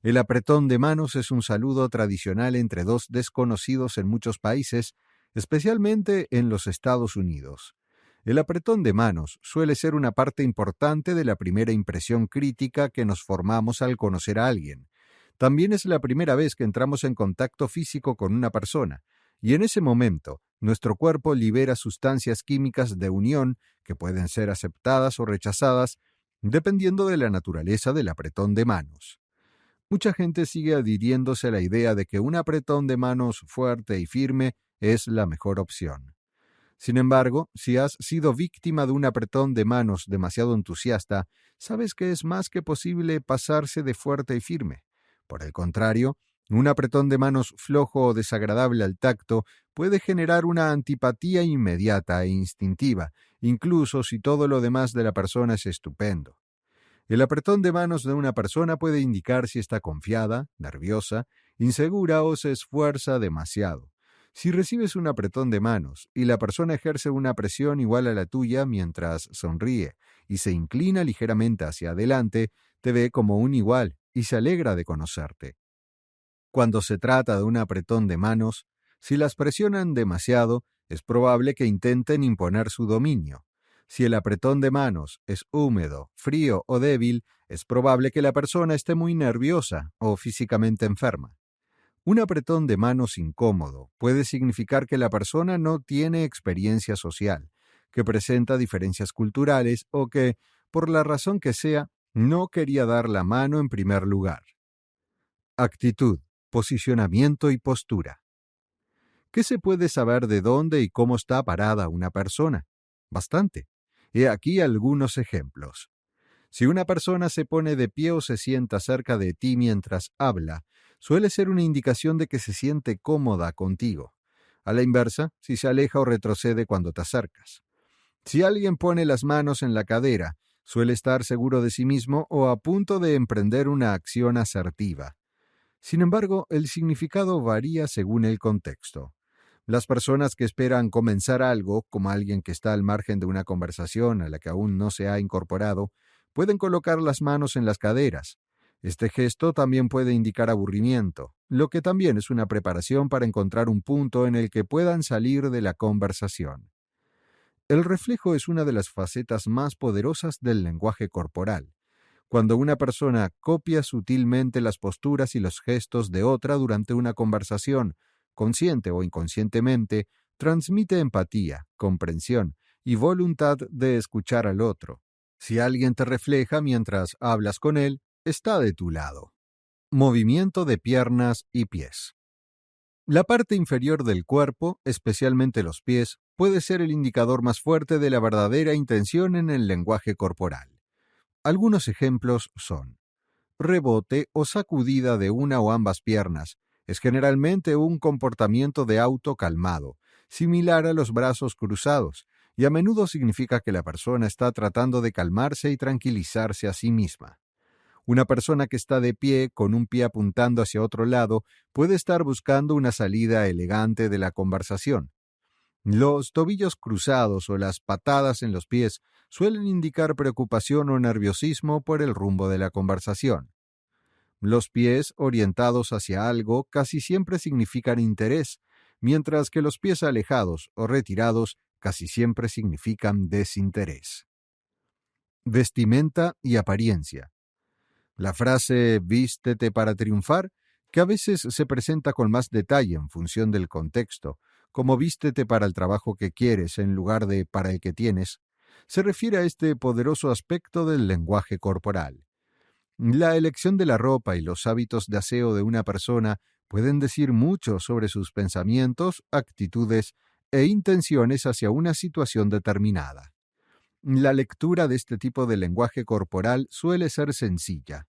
El apretón de manos es un saludo tradicional entre dos desconocidos en muchos países, especialmente en los Estados Unidos. El apretón de manos suele ser una parte importante de la primera impresión crítica que nos formamos al conocer a alguien. También es la primera vez que entramos en contacto físico con una persona, y en ese momento nuestro cuerpo libera sustancias químicas de unión que pueden ser aceptadas o rechazadas dependiendo de la naturaleza del apretón de manos. Mucha gente sigue adhiriéndose a la idea de que un apretón de manos fuerte y firme es la mejor opción. Sin embargo, si has sido víctima de un apretón de manos demasiado entusiasta, sabes que es más que posible pasarse de fuerte y firme. Por el contrario, un apretón de manos flojo o desagradable al tacto puede generar una antipatía inmediata e instintiva, incluso si todo lo demás de la persona es estupendo. El apretón de manos de una persona puede indicar si está confiada, nerviosa, insegura o se esfuerza demasiado. Si recibes un apretón de manos y la persona ejerce una presión igual a la tuya mientras sonríe y se inclina ligeramente hacia adelante, te ve como un igual y se alegra de conocerte. Cuando se trata de un apretón de manos, si las presionan demasiado, es probable que intenten imponer su dominio. Si el apretón de manos es húmedo, frío o débil, es probable que la persona esté muy nerviosa o físicamente enferma. Un apretón de manos incómodo puede significar que la persona no tiene experiencia social, que presenta diferencias culturales o que, por la razón que sea, no quería dar la mano en primer lugar. Actitud, posicionamiento y postura. ¿Qué se puede saber de dónde y cómo está parada una persona? Bastante. He aquí algunos ejemplos. Si una persona se pone de pie o se sienta cerca de ti mientras habla, suele ser una indicación de que se siente cómoda contigo. A la inversa, si se aleja o retrocede cuando te acercas. Si alguien pone las manos en la cadera, suele estar seguro de sí mismo o a punto de emprender una acción asertiva. Sin embargo, el significado varía según el contexto. Las personas que esperan comenzar algo, como alguien que está al margen de una conversación a la que aún no se ha incorporado, pueden colocar las manos en las caderas. Este gesto también puede indicar aburrimiento, lo que también es una preparación para encontrar un punto en el que puedan salir de la conversación. El reflejo es una de las facetas más poderosas del lenguaje corporal. Cuando una persona copia sutilmente las posturas y los gestos de otra durante una conversación, consciente o inconscientemente, transmite empatía, comprensión y voluntad de escuchar al otro. Si alguien te refleja mientras hablas con él, está de tu lado. Movimiento de piernas y pies. La parte inferior del cuerpo, especialmente los pies, puede ser el indicador más fuerte de la verdadera intención en el lenguaje corporal. Algunos ejemplos son: rebote o sacudida de una o ambas piernas. Es generalmente un comportamiento de auto calmado, similar a los brazos cruzados, y a menudo significa que la persona está tratando de calmarse y tranquilizarse a sí misma. Una persona que está de pie, con un pie apuntando hacia otro lado, puede estar buscando una salida elegante de la conversación. Los tobillos cruzados o las patadas en los pies suelen indicar preocupación o nerviosismo por el rumbo de la conversación. Los pies orientados hacia algo casi siempre significan interés, mientras que los pies alejados o retirados casi siempre significan desinterés. Vestimenta y apariencia. La frase "vístete para triunfar", que a veces se presenta con más detalle en función del contexto, como "vístete para el trabajo que quieres" en lugar de "para el que tienes", se refiere a este poderoso aspecto del lenguaje corporal. La elección de la ropa y los hábitos de aseo de una persona pueden decir mucho sobre sus pensamientos, actitudes e intenciones hacia una situación determinada. La lectura de este tipo de lenguaje corporal suele ser sencilla.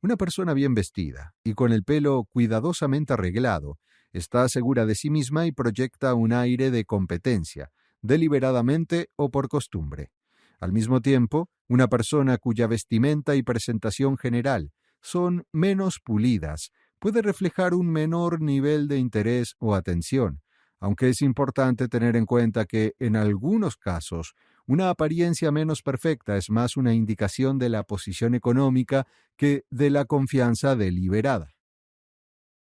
Una persona bien vestida y con el pelo cuidadosamente arreglado está segura de sí misma y proyecta un aire de competencia, deliberadamente o por costumbre. Al mismo tiempo, una persona cuya vestimenta y presentación general son menos pulidas puede reflejar un menor nivel de interés o atención, aunque es importante tener en cuenta que, en algunos casos, una apariencia menos perfecta es más una indicación de la posición económica que de la confianza deliberada.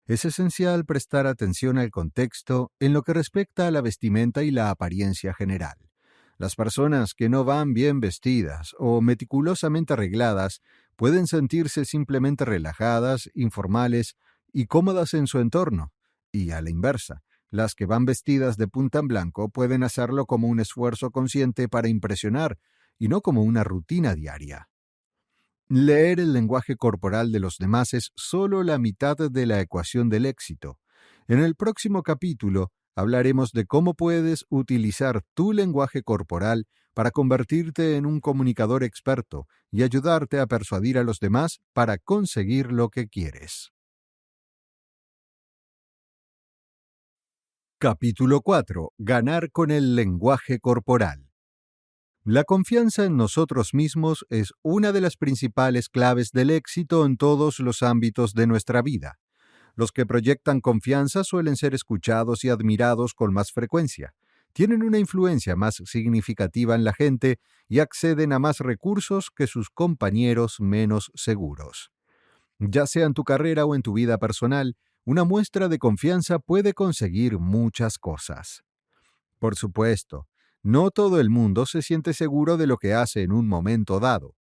Es esencial prestar atención al contexto en lo que respecta a la vestimenta y la apariencia general. Las personas que no van bien vestidas o meticulosamente arregladas pueden sentirse simplemente relajadas, informales y cómodas en su entorno, y a la inversa, las que van vestidas de punta en blanco pueden hacerlo como un esfuerzo consciente para impresionar y no como una rutina diaria. Leer el lenguaje corporal de los demás es solo la mitad de la ecuación del éxito. En el próximo capítulo hablaremos de cómo puedes utilizar tu lenguaje corporal para convertirte en un comunicador experto y ayudarte a persuadir a los demás para conseguir lo que quieres. Capítulo 4. Ganar con el lenguaje corporal. La confianza en nosotros mismos es una de las principales claves del éxito en todos los ámbitos de nuestra vida. Los que proyectan confianza suelen ser escuchados y admirados con más frecuencia, tienen una influencia más significativa en la gente y acceden a más recursos que sus compañeros menos seguros. Ya sea en tu carrera o en tu vida personal, una muestra de confianza puede conseguir muchas cosas. Por supuesto, no todo el mundo se siente seguro de lo que hace en un momento dado.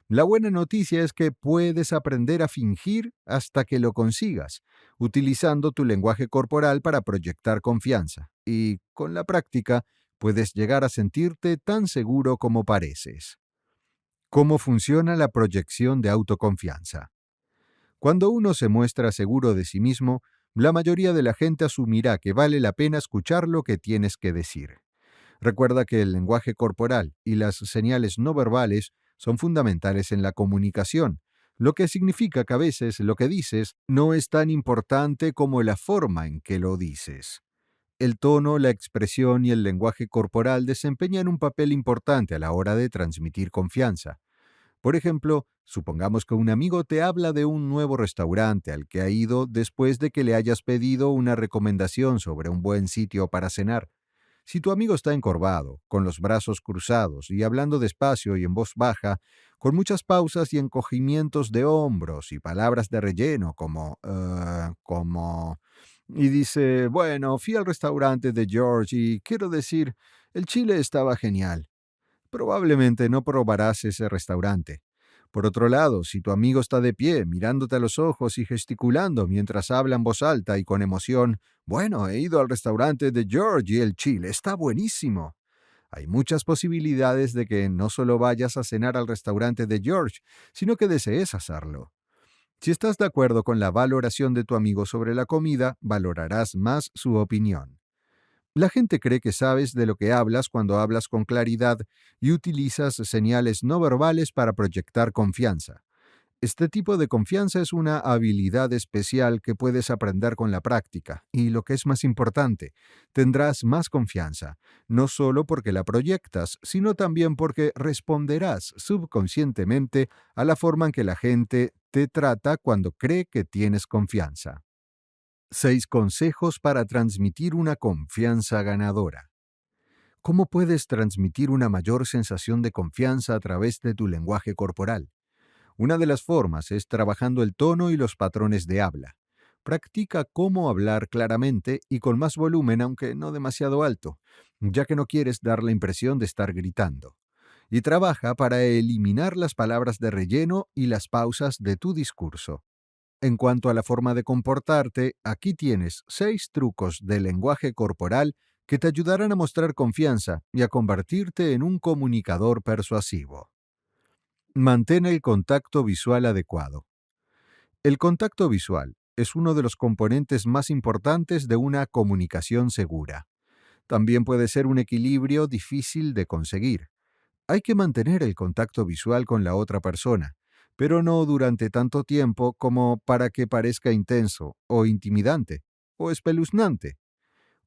La buena noticia es que puedes aprender a fingir hasta que lo consigas, utilizando tu lenguaje corporal para proyectar confianza, y, con la práctica, puedes llegar a sentirte tan seguro como pareces. ¿Cómo funciona la proyección de autoconfianza? Cuando uno se muestra seguro de sí mismo, la mayoría de la gente asumirá que vale la pena escuchar lo que tienes que decir. Recuerda que el lenguaje corporal y las señales no verbales son fundamentales en la comunicación, lo que significa que a veces lo que dices no es tan importante como la forma en que lo dices. El tono, la expresión y el lenguaje corporal desempeñan un papel importante a la hora de transmitir confianza. Por ejemplo, supongamos que un amigo te habla de un nuevo restaurante al que ha ido después de que le hayas pedido una recomendación sobre un buen sitio para cenar. Si tu amigo está encorvado, con los brazos cruzados y hablando despacio y en voz baja, con muchas pausas y encogimientos de hombros y palabras de relleno como... Y dice, bueno, fui al restaurante de George y quiero decir, el chile estaba genial. Probablemente no probarás ese restaurante. Por otro lado, si tu amigo está de pie, mirándote a los ojos y gesticulando mientras habla en voz alta y con emoción, bueno, he ido al restaurante de George y el chile está buenísimo. Hay muchas posibilidades de que no solo vayas a cenar al restaurante de George, sino que desees hacerlo. Si estás de acuerdo con la valoración de tu amigo sobre la comida, valorarás más su opinión. La gente cree que sabes de lo que hablas cuando hablas con claridad y utilizas señales no verbales para proyectar confianza. Este tipo de confianza es una habilidad especial que puedes aprender con la práctica y, lo que es más importante, tendrás más confianza, no solo porque la proyectas, sino también porque responderás subconscientemente a la forma en que la gente te trata cuando cree que tienes confianza. 6 consejos para transmitir una confianza ganadora. ¿Cómo puedes transmitir una mayor sensación de confianza a través de tu lenguaje corporal? Una de las formas es trabajando el tono y los patrones de habla. Practica cómo hablar claramente y con más volumen, aunque no demasiado alto, ya que no quieres dar la impresión de estar gritando. Y trabaja para eliminar las palabras de relleno y las pausas de tu discurso. En cuanto a la forma de comportarte, aquí tienes 6 trucos de lenguaje corporal que te ayudarán a mostrar confianza y a convertirte en un comunicador persuasivo. Mantén el contacto visual adecuado. El contacto visual es uno de los componentes más importantes de una comunicación segura. También puede ser un equilibrio difícil de conseguir. Hay que mantener el contacto visual con la otra persona, pero no durante tanto tiempo como para que parezca intenso o intimidante o espeluznante.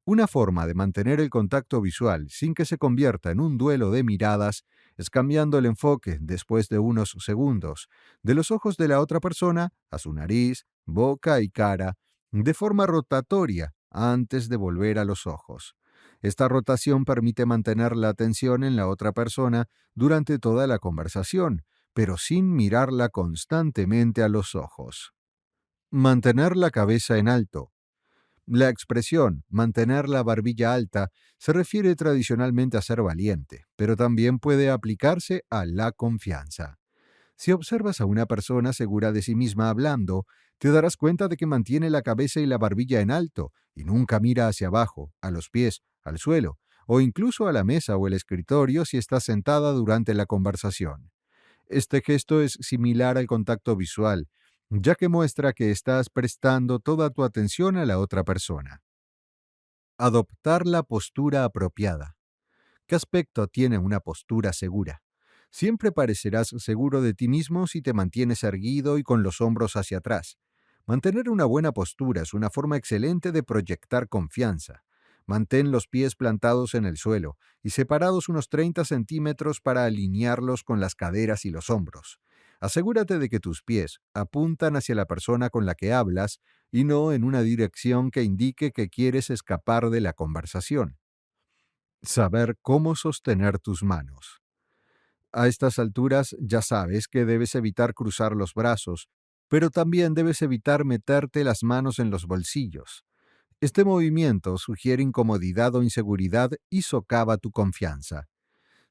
Una forma de mantener el contacto visual sin que se convierta en un duelo de miradas es cambiando el enfoque después de unos segundos de los ojos de la otra persona a su nariz, boca y cara, de forma rotatoria antes de volver a los ojos. Esta rotación permite mantener la atención en la otra persona durante toda la conversación, pero sin mirarla constantemente a los ojos. Mantener la cabeza en alto. La expresión mantener la barbilla alta se refiere tradicionalmente a ser valiente, pero también puede aplicarse a la confianza. Si observas a una persona segura de sí misma hablando, te darás cuenta de que mantiene la cabeza y la barbilla en alto y nunca mira hacia abajo, a los pies, al suelo, o incluso a la mesa o el escritorio si está sentada durante la conversación. Este gesto es similar al contacto visual, ya que muestra que estás prestando toda tu atención a la otra persona. Adoptar la postura apropiada. ¿Qué aspecto tiene una postura segura? Siempre parecerás seguro de ti mismo si te mantienes erguido y con los hombros hacia atrás. Mantener una buena postura es una forma excelente de proyectar confianza. Mantén los pies plantados en el suelo y separados unos 30 centímetros para alinearlos con las caderas y los hombros. Asegúrate de que tus pies apuntan hacia la persona con la que hablas y no en una dirección que indique que quieres escapar de la conversación. Saber cómo sostener tus manos. A estas alturas ya sabes que debes evitar cruzar los brazos, pero también debes evitar meterte las manos en los bolsillos. Este movimiento sugiere incomodidad o inseguridad y socava tu confianza.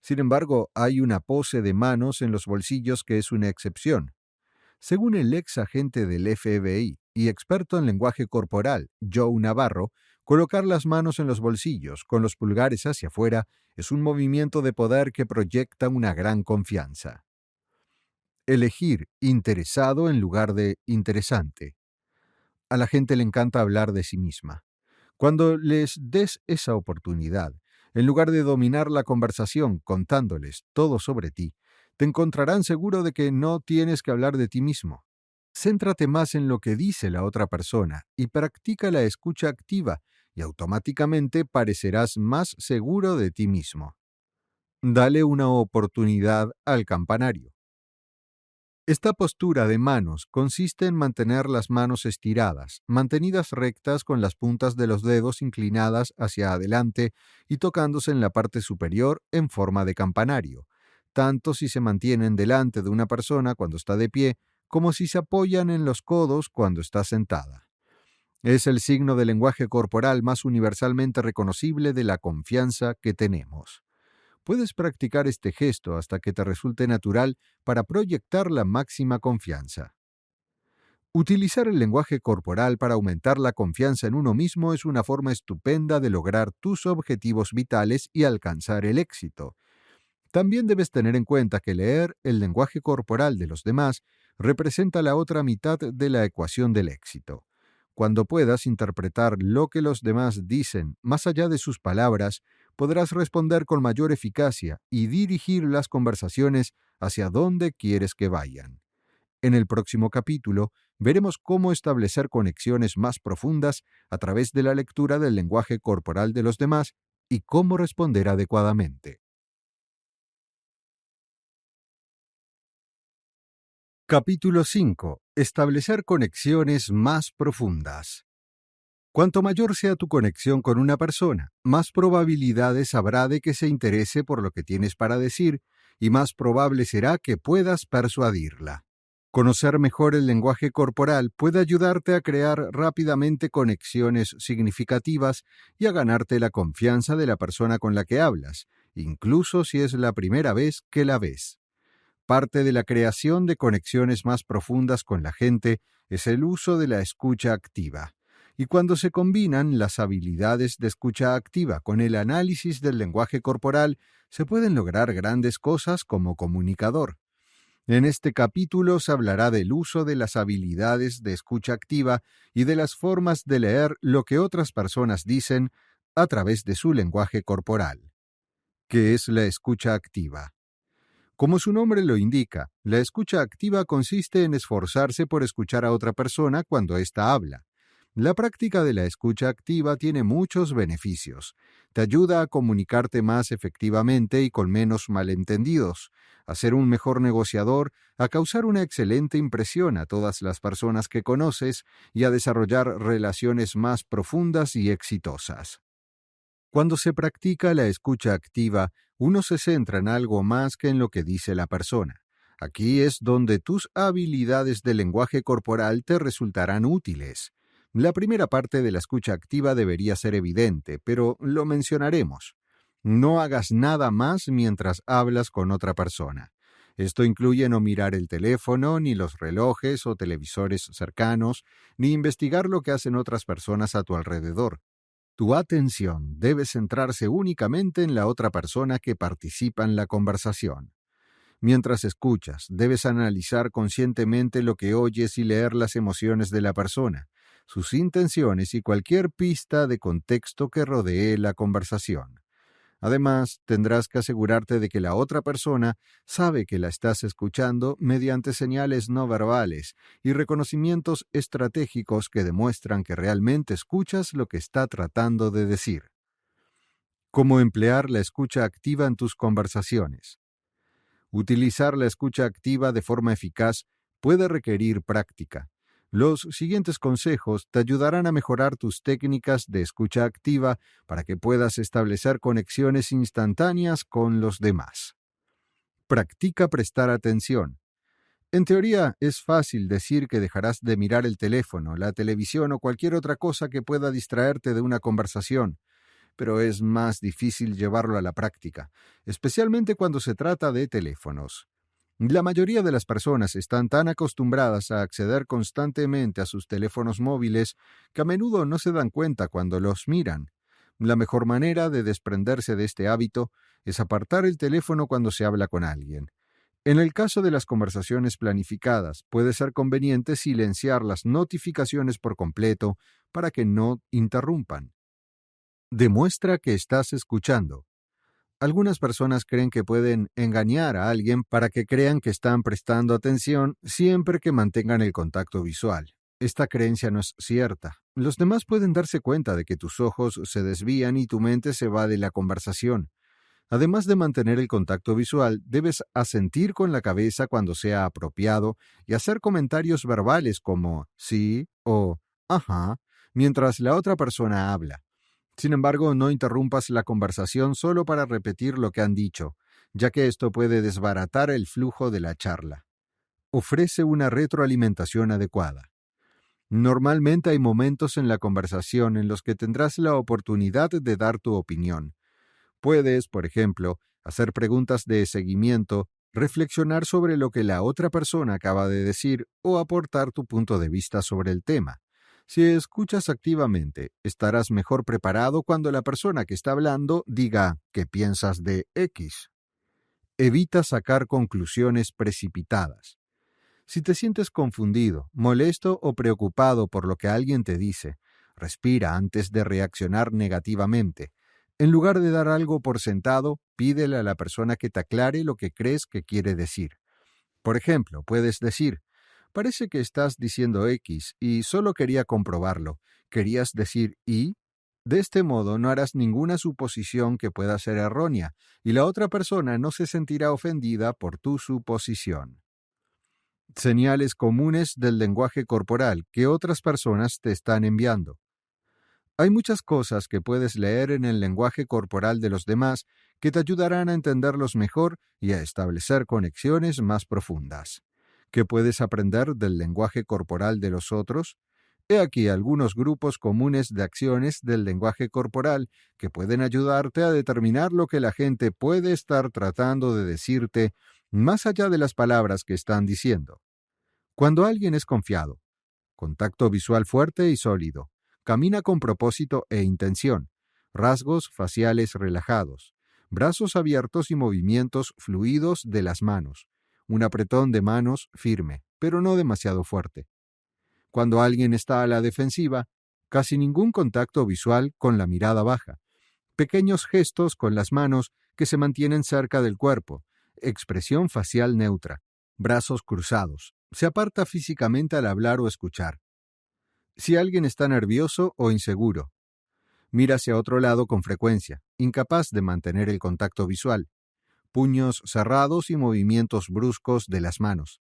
Sin embargo, hay una pose de manos en los bolsillos que es una excepción. Según el ex agente del FBI y experto en lenguaje corporal, Joe Navarro, colocar las manos en los bolsillos con los pulgares hacia afuera es un movimiento de poder que proyecta una gran confianza. Elegir interesado en lugar de interesante. A la gente le encanta hablar de sí misma. Cuando les des esa oportunidad, en lugar de dominar la conversación contándoles todo sobre ti, te encontrarán seguro de que no tienes que hablar de ti mismo. Céntrate más en lo que dice la otra persona y practica la escucha activa y automáticamente parecerás más seguro de ti mismo. Dale una oportunidad al campanario. Esta postura de manos consiste en mantener las manos estiradas, mantenidas rectas con las puntas de los dedos inclinadas hacia adelante y tocándose en la parte superior en forma de campanario, tanto si se mantienen delante de una persona cuando está de pie, como si se apoyan en los codos cuando está sentada. Es el signo de lenguaje corporal más universalmente reconocible de la confianza que tenemos. Puedes practicar este gesto hasta que te resulte natural para proyectar la máxima confianza. Utilizar el lenguaje corporal para aumentar la confianza en uno mismo es una forma estupenda de lograr tus objetivos vitales y alcanzar el éxito. También debes tener en cuenta que leer el lenguaje corporal de los demás representa la otra mitad de la ecuación del éxito. Cuando puedas interpretar lo que los demás dicen más allá de sus palabras, podrás responder con mayor eficacia y dirigir las conversaciones hacia donde quieres que vayan. En el próximo capítulo, veremos cómo establecer conexiones más profundas a través de la lectura del lenguaje corporal de los demás y cómo responder adecuadamente. Capítulo 5. Establecer conexiones más profundas. Cuanto mayor sea tu conexión con una persona, más probabilidades habrá de que se interese por lo que tienes para decir y más probable será que puedas persuadirla. Conocer mejor el lenguaje corporal puede ayudarte a crear rápidamente conexiones significativas y a ganarte la confianza de la persona con la que hablas, incluso si es la primera vez que la ves. Parte de la creación de conexiones más profundas con la gente es el uso de la escucha activa. Y cuando se combinan las habilidades de escucha activa con el análisis del lenguaje corporal, se pueden lograr grandes cosas como comunicador. En este capítulo se hablará del uso de las habilidades de escucha activa y de las formas de leer lo que otras personas dicen a través de su lenguaje corporal. ¿Qué es la escucha activa? Como su nombre lo indica, la escucha activa consiste en esforzarse por escuchar a otra persona cuando ésta habla. La práctica de la escucha activa tiene muchos beneficios. Te ayuda a comunicarte más efectivamente y con menos malentendidos, a ser un mejor negociador, a causar una excelente impresión a todas las personas que conoces y a desarrollar relaciones más profundas y exitosas. Cuando se practica la escucha activa, uno se centra en algo más que en lo que dice la persona. Aquí es donde tus habilidades de lenguaje corporal te resultarán útiles. La primera parte de la escucha activa debería ser evidente, pero lo mencionaremos. No hagas nada más mientras hablas con otra persona. Esto incluye no mirar el teléfono, ni los relojes o televisores cercanos, ni investigar lo que hacen otras personas a tu alrededor. Tu atención debe centrarse únicamente en la otra persona que participa en la conversación. Mientras escuchas, debes analizar conscientemente lo que oyes y leer las emociones de la persona, sus intenciones y cualquier pista de contexto que rodee la conversación. Además, tendrás que asegurarte de que la otra persona sabe que la estás escuchando mediante señales no verbales y reconocimientos estratégicos que demuestran que realmente escuchas lo que está tratando de decir. ¿Cómo emplear la escucha activa en tus conversaciones? Utilizar la escucha activa de forma eficaz puede requerir práctica. Los siguientes consejos te ayudarán a mejorar tus técnicas de escucha activa para que puedas establecer conexiones instantáneas con los demás. Practica prestar atención. En teoría, es fácil decir que dejarás de mirar el teléfono, la televisión o cualquier otra cosa que pueda distraerte de una conversación, pero es más difícil llevarlo a la práctica, especialmente cuando se trata de teléfonos. La mayoría de las personas están tan acostumbradas a acceder constantemente a sus teléfonos móviles que a menudo no se dan cuenta cuando los miran. La mejor manera de desprenderse de este hábito es apartar el teléfono cuando se habla con alguien. En el caso de las conversaciones planificadas, puede ser conveniente silenciar las notificaciones por completo para que no interrumpan. Demuestra que estás escuchando. Algunas personas creen que pueden engañar a alguien para que crean que están prestando atención siempre que mantengan el contacto visual. Esta creencia no es cierta. Los demás pueden darse cuenta de que tus ojos se desvían y tu mente se va de la conversación. Además de mantener el contacto visual, debes asentir con la cabeza cuando sea apropiado y hacer comentarios verbales como sí o ajá mientras la otra persona habla. Sin embargo, no interrumpas la conversación solo para repetir lo que han dicho, ya que esto puede desbaratar el flujo de la charla. Ofrece una retroalimentación adecuada. Normalmente hay momentos en la conversación en los que tendrás la oportunidad de dar tu opinión. Puedes, por ejemplo, hacer preguntas de seguimiento, reflexionar sobre lo que la otra persona acaba de decir o aportar tu punto de vista sobre el tema. Si escuchas activamente, estarás mejor preparado cuando la persona que está hablando diga ¿qué piensas de X? Evita sacar conclusiones precipitadas. Si te sientes confundido, molesto o preocupado por lo que alguien te dice, respira antes de reaccionar negativamente. En lugar de dar algo por sentado, pídele a la persona que te aclare lo que crees que quiere decir. Por ejemplo, puedes decir, parece que estás diciendo X y solo quería comprobarlo. ¿Querías decir Y? De este modo no harás ninguna suposición que pueda ser errónea y la otra persona no se sentirá ofendida por tu suposición. Señales comunes del lenguaje corporal que otras personas te están enviando. Hay muchas cosas que puedes leer en el lenguaje corporal de los demás que te ayudarán a entenderlos mejor y a establecer conexiones más profundas. ¿Qué puedes aprender del lenguaje corporal de los otros? He aquí algunos grupos comunes de acciones del lenguaje corporal que pueden ayudarte a determinar lo que la gente puede estar tratando de decirte más allá de las palabras que están diciendo. Cuando alguien es confiado, contacto visual fuerte y sólido, camina con propósito e intención, rasgos faciales relajados, brazos abiertos y movimientos fluidos de las manos, un apretón de manos firme, pero no demasiado fuerte. Cuando alguien está a la defensiva, casi ningún contacto visual con la mirada baja, pequeños gestos con las manos que se mantienen cerca del cuerpo, expresión facial neutra, brazos cruzados, se aparta físicamente al hablar o escuchar. Si alguien está nervioso o inseguro, mira hacia otro lado con frecuencia, incapaz de mantener el contacto visual, puños cerrados y movimientos bruscos de las manos,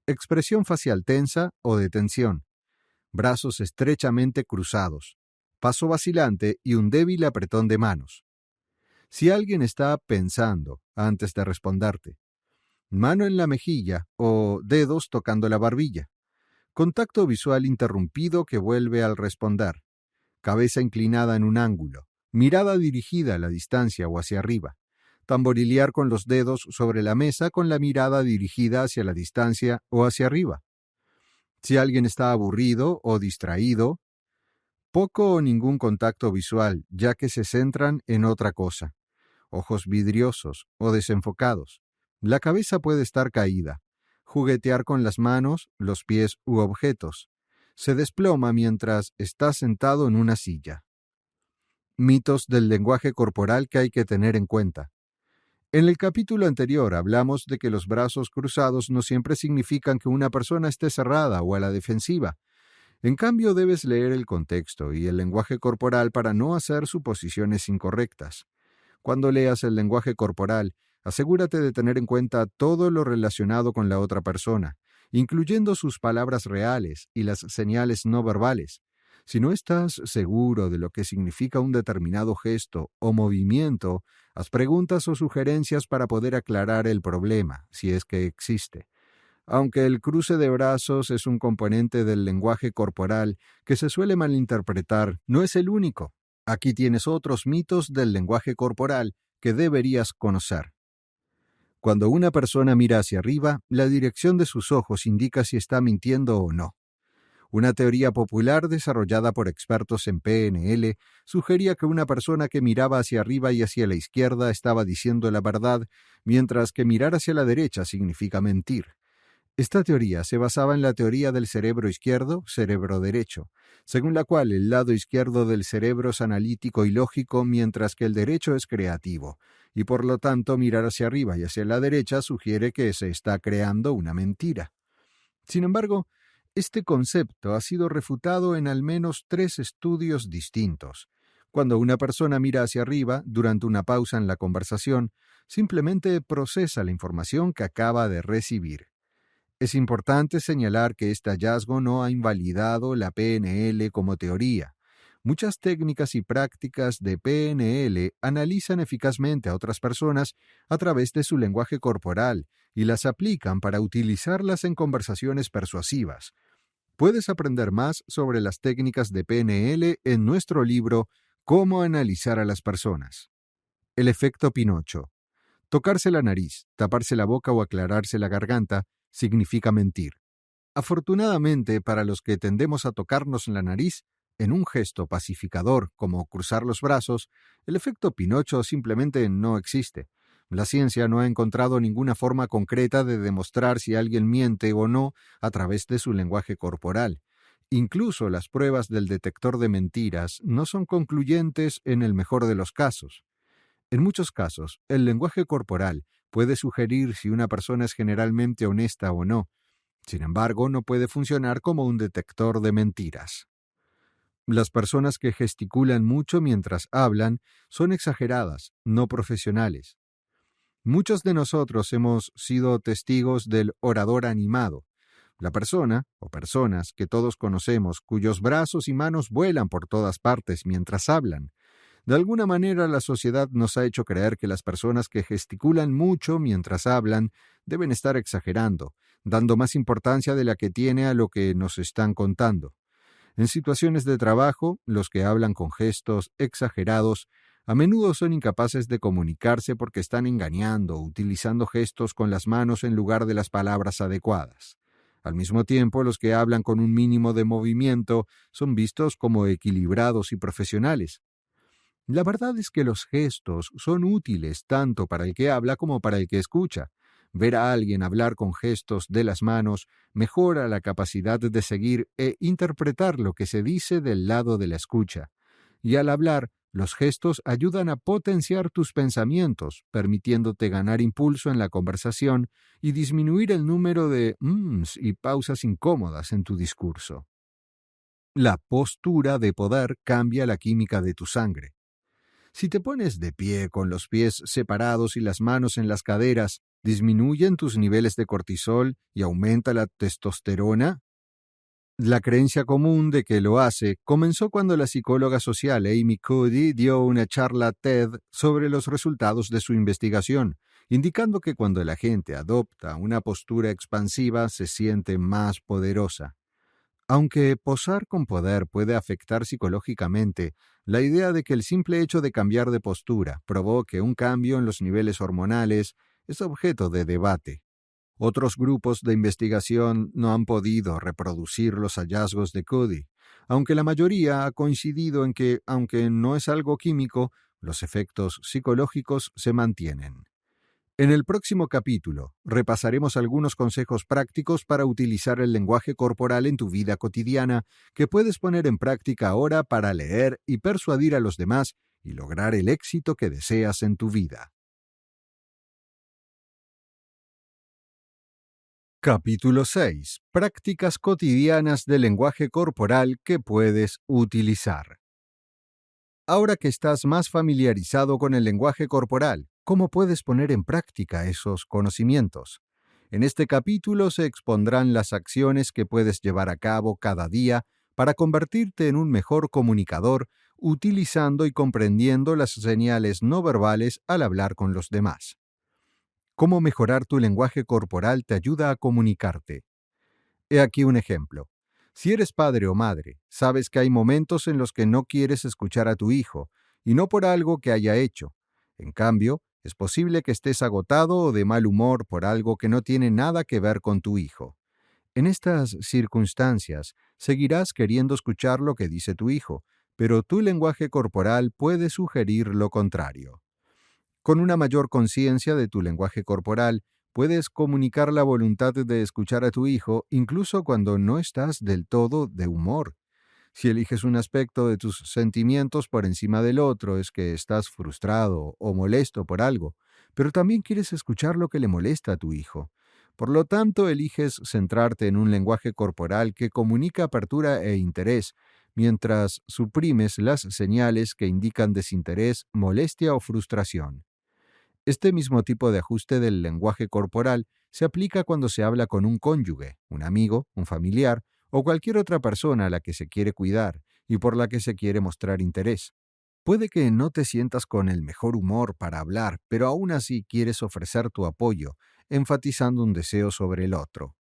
expresión facial tensa o de tensión, brazos estrechamente cruzados, paso vacilante y un débil apretón de manos. Si alguien está pensando antes de responderte, mano en la mejilla o dedos tocando la barbilla, contacto visual interrumpido que vuelve al responder, cabeza inclinada en un ángulo, mirada dirigida a la distancia o hacia arriba, tamborilear con los dedos sobre la mesa con la mirada dirigida hacia la distancia o hacia arriba. Si alguien está aburrido o distraído, poco o ningún contacto visual, ya que se centran en otra cosa, ojos vidriosos o desenfocados. La cabeza puede estar caída, juguetear con las manos, los pies u objetos. Se desploma mientras está sentado en una silla. Mitos del lenguaje corporal que hay que tener en cuenta. En el capítulo anterior hablamos de que los brazos cruzados no siempre significan que una persona esté cerrada o a la defensiva. En cambio, debes leer el contexto y el lenguaje corporal para no hacer suposiciones incorrectas. Cuando leas el lenguaje corporal, asegúrate de tener en cuenta todo lo relacionado con la otra persona, incluyendo sus palabras reales y las señales no verbales. Si no estás seguro de lo que significa un determinado gesto o movimiento, haz preguntas o sugerencias para poder aclarar el problema, si es que existe. Aunque el cruce de brazos es un componente del lenguaje corporal que se suele malinterpretar, no es el único. Aquí tienes otros mitos del lenguaje corporal que deberías conocer. Cuando una persona mira hacia arriba, la dirección de sus ojos indica si está mintiendo o no. Una teoría popular desarrollada por expertos en PNL sugería que una persona que miraba hacia arriba y hacia la izquierda estaba diciendo la verdad, mientras que mirar hacia la derecha significa mentir. Esta teoría se basaba en la teoría del cerebro izquierdo, cerebro derecho, según la cual el lado izquierdo del cerebro es analítico y lógico, mientras que el derecho es creativo, y por lo tanto mirar hacia arriba y hacia la derecha sugiere que se está creando una mentira. Sin embargo, este concepto ha sido refutado en al menos 3 estudios distintos, Cuando una persona mira hacia arriba durante una pausa en la conversación, simplemente procesa la información que acaba de recibir. Es importante señalar que este hallazgo no ha invalidado la PNL como teoría. Muchas técnicas y prácticas de PNL analizan eficazmente a otras personas a través de su lenguaje corporal y las aplican para utilizarlas en conversaciones persuasivas. Puedes aprender más sobre las técnicas de PNL en nuestro libro Cómo analizar a las personas. El efecto Pinocho. Tocarse la nariz, taparse la boca o aclararse la garganta significa mentir. Afortunadamente, para los que tendemos a tocarnos la nariz, en un gesto pacificador como cruzar los brazos, el efecto Pinocho simplemente no existe. La ciencia no ha encontrado ninguna forma concreta de demostrar si alguien miente o no a través de su lenguaje corporal. Incluso las pruebas del detector de mentiras no son concluyentes en el mejor de los casos. En muchos casos, el lenguaje corporal puede sugerir si una persona es generalmente honesta o no. Sin embargo, no puede funcionar como un detector de mentiras. Las personas que gesticulan mucho mientras hablan son exageradas, no profesionales. Muchos de nosotros hemos sido testigos del orador animado, la persona o personas que todos conocemos cuyos brazos y manos vuelan por todas partes mientras hablan. De alguna manera, la sociedad nos ha hecho creer que las personas que gesticulan mucho mientras hablan deben estar exagerando, dando más importancia de la que tiene a lo que nos están contando. En situaciones de trabajo, los que hablan con gestos exagerados a menudo son incapaces de comunicarse porque están engañando o utilizando gestos con las manos en lugar de las palabras adecuadas. Al mismo tiempo, los que hablan con un mínimo de movimiento son vistos como equilibrados y profesionales. La verdad es que los gestos son útiles tanto para el que habla como para el que escucha. Ver a alguien hablar con gestos de las manos mejora la capacidad de seguir e interpretar lo que se dice del lado de la escucha. Y al hablar, los gestos ayudan a potenciar tus pensamientos, permitiéndote ganar impulso en la conversación y disminuir el número de y pausas incómodas en tu discurso. La postura de poder cambia la química de tu sangre. Si te pones de pie con los pies separados y las manos en las caderas, ¿disminuyen tus niveles de cortisol y aumenta la testosterona? La creencia común de que lo hace comenzó cuando la psicóloga social Amy Cuddy dio una charla TED sobre los resultados de su investigación, indicando que cuando la gente adopta una postura expansiva se siente más poderosa. Aunque posar con poder puede afectar psicológicamente, la idea de que el simple hecho de cambiar de postura provoque un cambio en los niveles hormonales es objeto de debate. Otros grupos de investigación no han podido reproducir los hallazgos de Cuddy, aunque la mayoría ha coincidido en que, aunque no es algo químico, los efectos psicológicos se mantienen. En el próximo capítulo, repasaremos algunos consejos prácticos para utilizar el lenguaje corporal en tu vida cotidiana que puedes poner en práctica ahora para leer y persuadir a los demás y lograr el éxito que deseas en tu vida. Capítulo 6. Prácticas cotidianas de lenguaje corporal que puedes utilizar. Ahora que estás más familiarizado con el lenguaje corporal, ¿cómo puedes poner en práctica esos conocimientos? En este capítulo se expondrán las acciones que puedes llevar a cabo cada día para convertirte en un mejor comunicador, utilizando y comprendiendo las señales no verbales al hablar con los demás. ¿Cómo mejorar tu lenguaje corporal te ayuda a comunicarte? He aquí un ejemplo. Si eres padre o madre, sabes que hay momentos en los que no quieres escuchar a tu hijo, y no por algo que haya hecho. En cambio, es posible que estés agotado o de mal humor por algo que no tiene nada que ver con tu hijo. En estas circunstancias, seguirás queriendo escuchar lo que dice tu hijo, pero tu lenguaje corporal puede sugerir lo contrario. Con una mayor conciencia de tu lenguaje corporal, puedes comunicar la voluntad de escuchar a tu hijo incluso cuando no estás del todo de humor. Si eliges un aspecto de tus sentimientos por encima del otro, es que estás frustrado o molesto por algo, pero también quieres escuchar lo que le molesta a tu hijo. Por lo tanto, eliges centrarte en un lenguaje corporal que comunica apertura e interés, mientras suprimes las señales que indican desinterés, molestia o frustración. Este mismo tipo de ajuste del lenguaje corporal se aplica cuando se habla con un cónyuge, un amigo, un familiar o cualquier otra persona a la que se quiere cuidar y por la que se quiere mostrar interés. Puede que no te sientas con el mejor humor para hablar, pero aún así quieres ofrecer tu apoyo, enfatizando un deseo sobre el otro.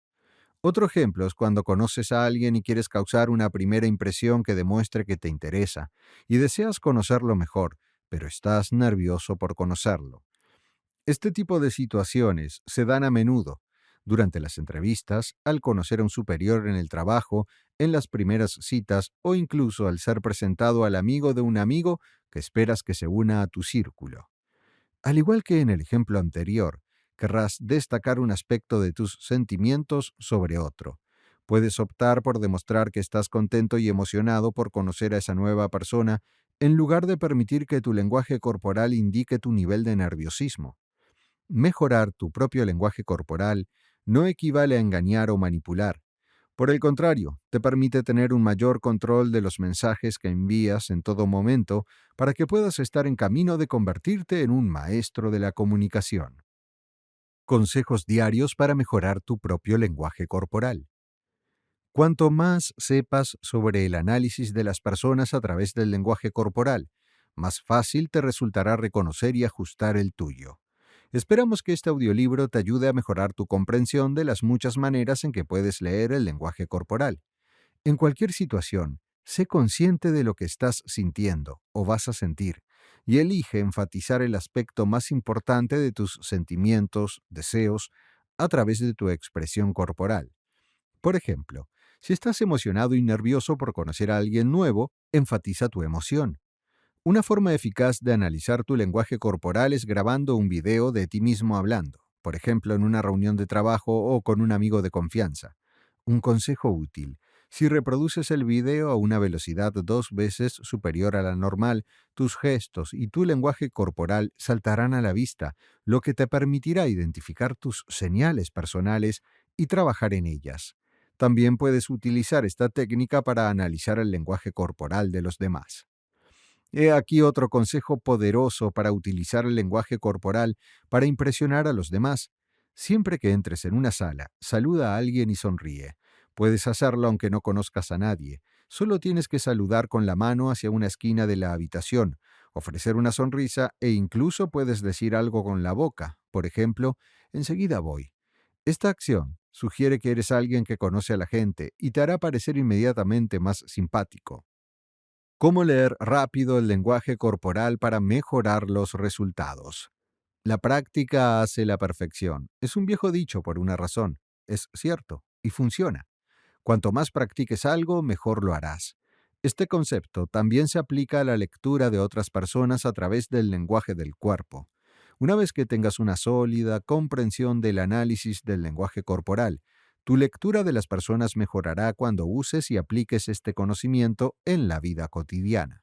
Otro ejemplo es cuando conoces a alguien y quieres causar una primera impresión que demuestre que te interesa y deseas conocerlo mejor, pero estás nervioso por conocerlo. Este tipo de situaciones se dan a menudo durante las entrevistas, al conocer a un superior en el trabajo, en las primeras citas o incluso al ser presentado al amigo de un amigo que esperas que se una a tu círculo. Al igual que en el ejemplo anterior, querrás destacar un aspecto de tus sentimientos sobre otro. Puedes optar por demostrar que estás contento y emocionado por conocer a esa nueva persona, en lugar de permitir que tu lenguaje corporal indique tu nivel de nerviosismo. Mejorar tu propio lenguaje corporal no equivale a engañar o manipular. Por el contrario, te permite tener un mayor control de los mensajes que envías en todo momento para que puedas estar en camino de convertirte en un maestro de la comunicación. Consejos diarios para mejorar tu propio lenguaje corporal. Cuanto más sepas sobre el análisis de las personas a través del lenguaje corporal, más fácil te resultará reconocer y ajustar el tuyo. Esperamos que este audiolibro te ayude a mejorar tu comprensión de las muchas maneras en que puedes leer el lenguaje corporal. En cualquier situación, sé consciente de lo que estás sintiendo o vas a sentir y elige enfatizar el aspecto más importante de tus sentimientos, deseos, a través de tu expresión corporal. Por ejemplo, si estás emocionado y nervioso por conocer a alguien nuevo, enfatiza tu emoción. Una forma eficaz de analizar tu lenguaje corporal es grabando un video de ti mismo hablando, por ejemplo, en una reunión de trabajo o con un amigo de confianza. Un consejo útil: si reproduces el video a una velocidad 2 veces superior a la normal, tus gestos y tu lenguaje corporal saltarán a la vista, lo que te permitirá identificar tus señales personales y trabajar en ellas. También puedes utilizar esta técnica para analizar el lenguaje corporal de los demás. He aquí otro consejo poderoso para utilizar el lenguaje corporal para impresionar a los demás. Siempre que entres en una sala, saluda a alguien y sonríe. Puedes hacerlo aunque no conozcas a nadie. Solo tienes que saludar con la mano hacia una esquina de la habitación, ofrecer una sonrisa e incluso puedes decir algo con la boca. Por ejemplo, enseguida voy. Esta acción sugiere que eres alguien que conoce a la gente y te hará parecer inmediatamente más simpático. ¿Cómo leer rápido el lenguaje corporal para mejorar los resultados? La práctica hace la perfección. Es un viejo dicho por una razón. Es cierto y funciona. Cuanto más practiques algo, mejor lo harás. Este concepto también se aplica a la lectura de otras personas a través del lenguaje del cuerpo. Una vez que tengas una sólida comprensión del análisis del lenguaje corporal, tu lectura de las personas mejorará cuando uses y apliques este conocimiento en la vida cotidiana.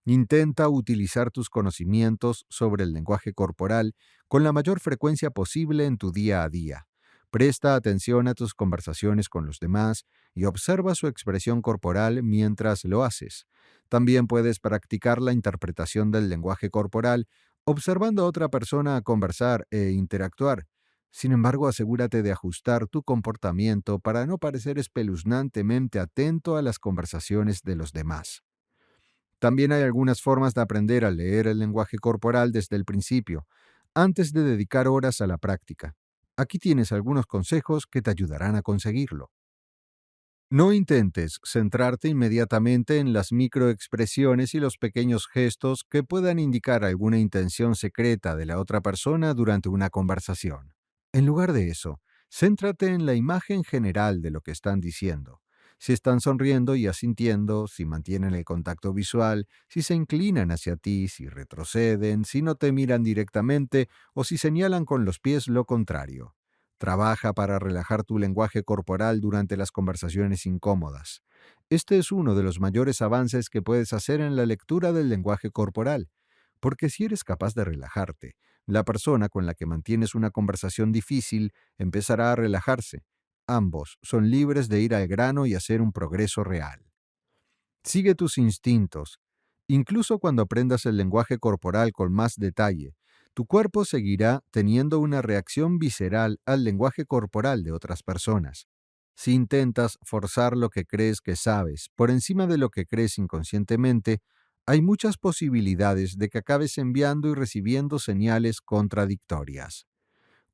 Intenta utilizar tus conocimientos sobre el lenguaje corporal con la mayor frecuencia posible en tu día a día. Presta atención a tus conversaciones con los demás y observa su expresión corporal mientras lo haces. También puedes practicar la interpretación del lenguaje corporal observando a otra persona conversar e interactuar. Sin embargo, asegúrate de ajustar tu comportamiento para no parecer espeluznantemente atento a las conversaciones de los demás. También hay algunas formas de aprender a leer el lenguaje corporal desde el principio, antes de dedicar horas a la práctica. Aquí tienes algunos consejos que te ayudarán a conseguirlo. No intentes centrarte inmediatamente en las microexpresiones y los pequeños gestos que puedan indicar alguna intención secreta de la otra persona durante una conversación. En lugar de eso, céntrate en la imagen general de lo que están diciendo. Si están sonriendo y asintiendo, si mantienen el contacto visual, si se inclinan hacia ti, si retroceden, si no te miran directamente o si señalan con los pies lo contrario. Trabaja para relajar tu lenguaje corporal durante las conversaciones incómodas. Este es uno de los mayores avances que puedes hacer en la lectura del lenguaje corporal, porque si eres capaz de relajarte, la persona con la que mantienes una conversación difícil empezará a relajarse. Ambos son libres de ir al grano y hacer un progreso real. Sigue tus instintos. Incluso cuando aprendas el lenguaje corporal con más detalle, tu cuerpo seguirá teniendo una reacción visceral al lenguaje corporal de otras personas. Si intentas forzar lo que crees que sabes por encima de lo que crees inconscientemente, hay muchas posibilidades de que acabes enviando y recibiendo señales contradictorias.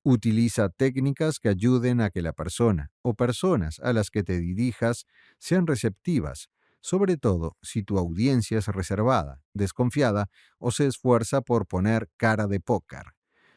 Utiliza técnicas que ayuden a que la persona o personas a las que te dirijas sean receptivas, sobre todo si tu audiencia es reservada, desconfiada o se esfuerza por poner cara de póker.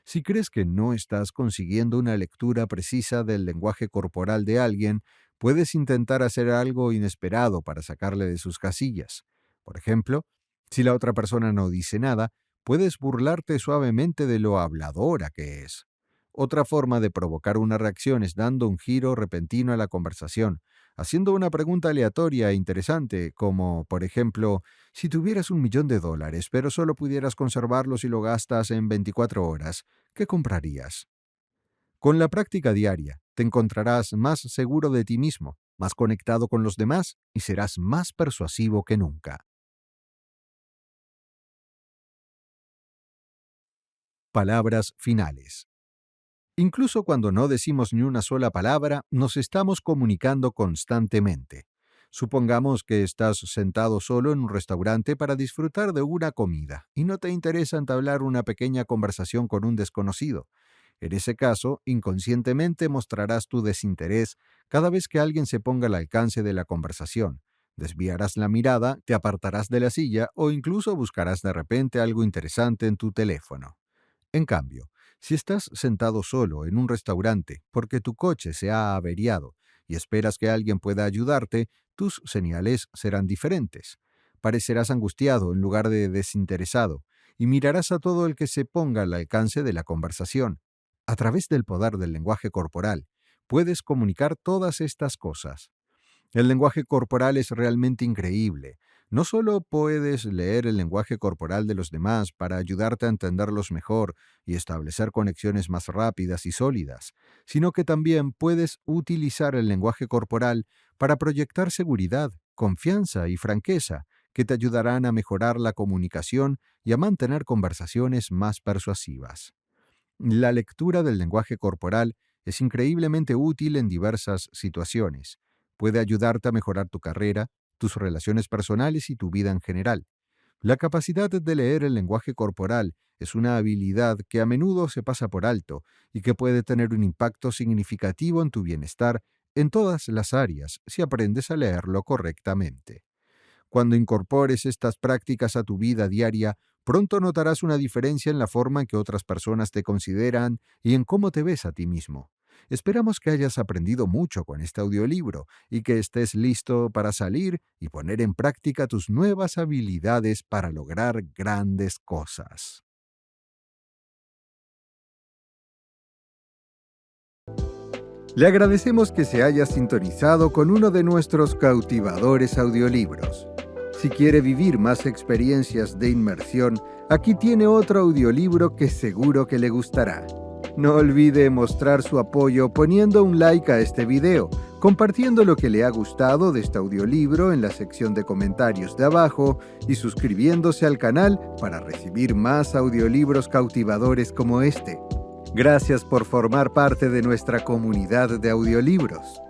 Si crees que no estás consiguiendo una lectura precisa del lenguaje corporal de alguien, puedes intentar hacer algo inesperado para sacarle de sus casillas. Por ejemplo, si la otra persona no dice nada, puedes burlarte suavemente de lo habladora que es. Otra forma de provocar una reacción es dando un giro repentino a la conversación, haciendo una pregunta aleatoria e interesante, como, por ejemplo, si tuvieras $1.000.000, pero solo pudieras conservarlo si lo gastas en 24 horas, ¿qué comprarías? Con la práctica diaria, te encontrarás más seguro de ti mismo, más conectado con los demás y serás más persuasivo que nunca. Palabras finales. Incluso cuando no decimos ni una sola palabra, nos estamos comunicando constantemente. Supongamos que estás sentado solo en un restaurante para disfrutar de una comida y no te interesa entablar una pequeña conversación con un desconocido. En ese caso, inconscientemente mostrarás tu desinterés cada vez que alguien se ponga al alcance de la conversación. Desviarás la mirada, te apartarás de la silla o incluso buscarás de repente algo interesante en tu teléfono. En cambio, si estás sentado solo en un restaurante porque tu coche se ha averiado y esperas que alguien pueda ayudarte, tus señales serán diferentes. Parecerás angustiado en lugar de desinteresado y mirarás a todo el que se ponga al alcance de la conversación. A través del poder del lenguaje corporal, puedes comunicar todas estas cosas. El lenguaje corporal es realmente increíble. No solo puedes leer el lenguaje corporal de los demás para ayudarte a entenderlos mejor y establecer conexiones más rápidas y sólidas, sino que también puedes utilizar el lenguaje corporal para proyectar seguridad, confianza y franqueza que te ayudarán a mejorar la comunicación y a mantener conversaciones más persuasivas. La lectura del lenguaje corporal es increíblemente útil en diversas situaciones. Puede ayudarte a mejorar tu carrera, tus relaciones personales y tu vida en general. La capacidad de leer el lenguaje corporal es una habilidad que a menudo se pasa por alto y que puede tener un impacto significativo en tu bienestar en todas las áreas si aprendes a leerlo correctamente. Cuando incorpores estas prácticas a tu vida diaria, pronto notarás una diferencia en la forma en que otras personas te consideran y en cómo te ves a ti mismo. Esperamos que hayas aprendido mucho con este audiolibro y que estés listo para salir y poner en práctica tus nuevas habilidades para lograr grandes cosas. Le agradecemos que se haya sintonizado con uno de nuestros cautivadores audiolibros. Si quiere vivir más experiencias de inmersión, aquí tiene otro audiolibro que seguro que le gustará. No olvide mostrar su apoyo poniendo un like a este video, compartiendo lo que le ha gustado de este audiolibro en la sección de comentarios de abajo y suscribiéndose al canal para recibir más audiolibros cautivadores como este. Gracias por formar parte de nuestra comunidad de audiolibros.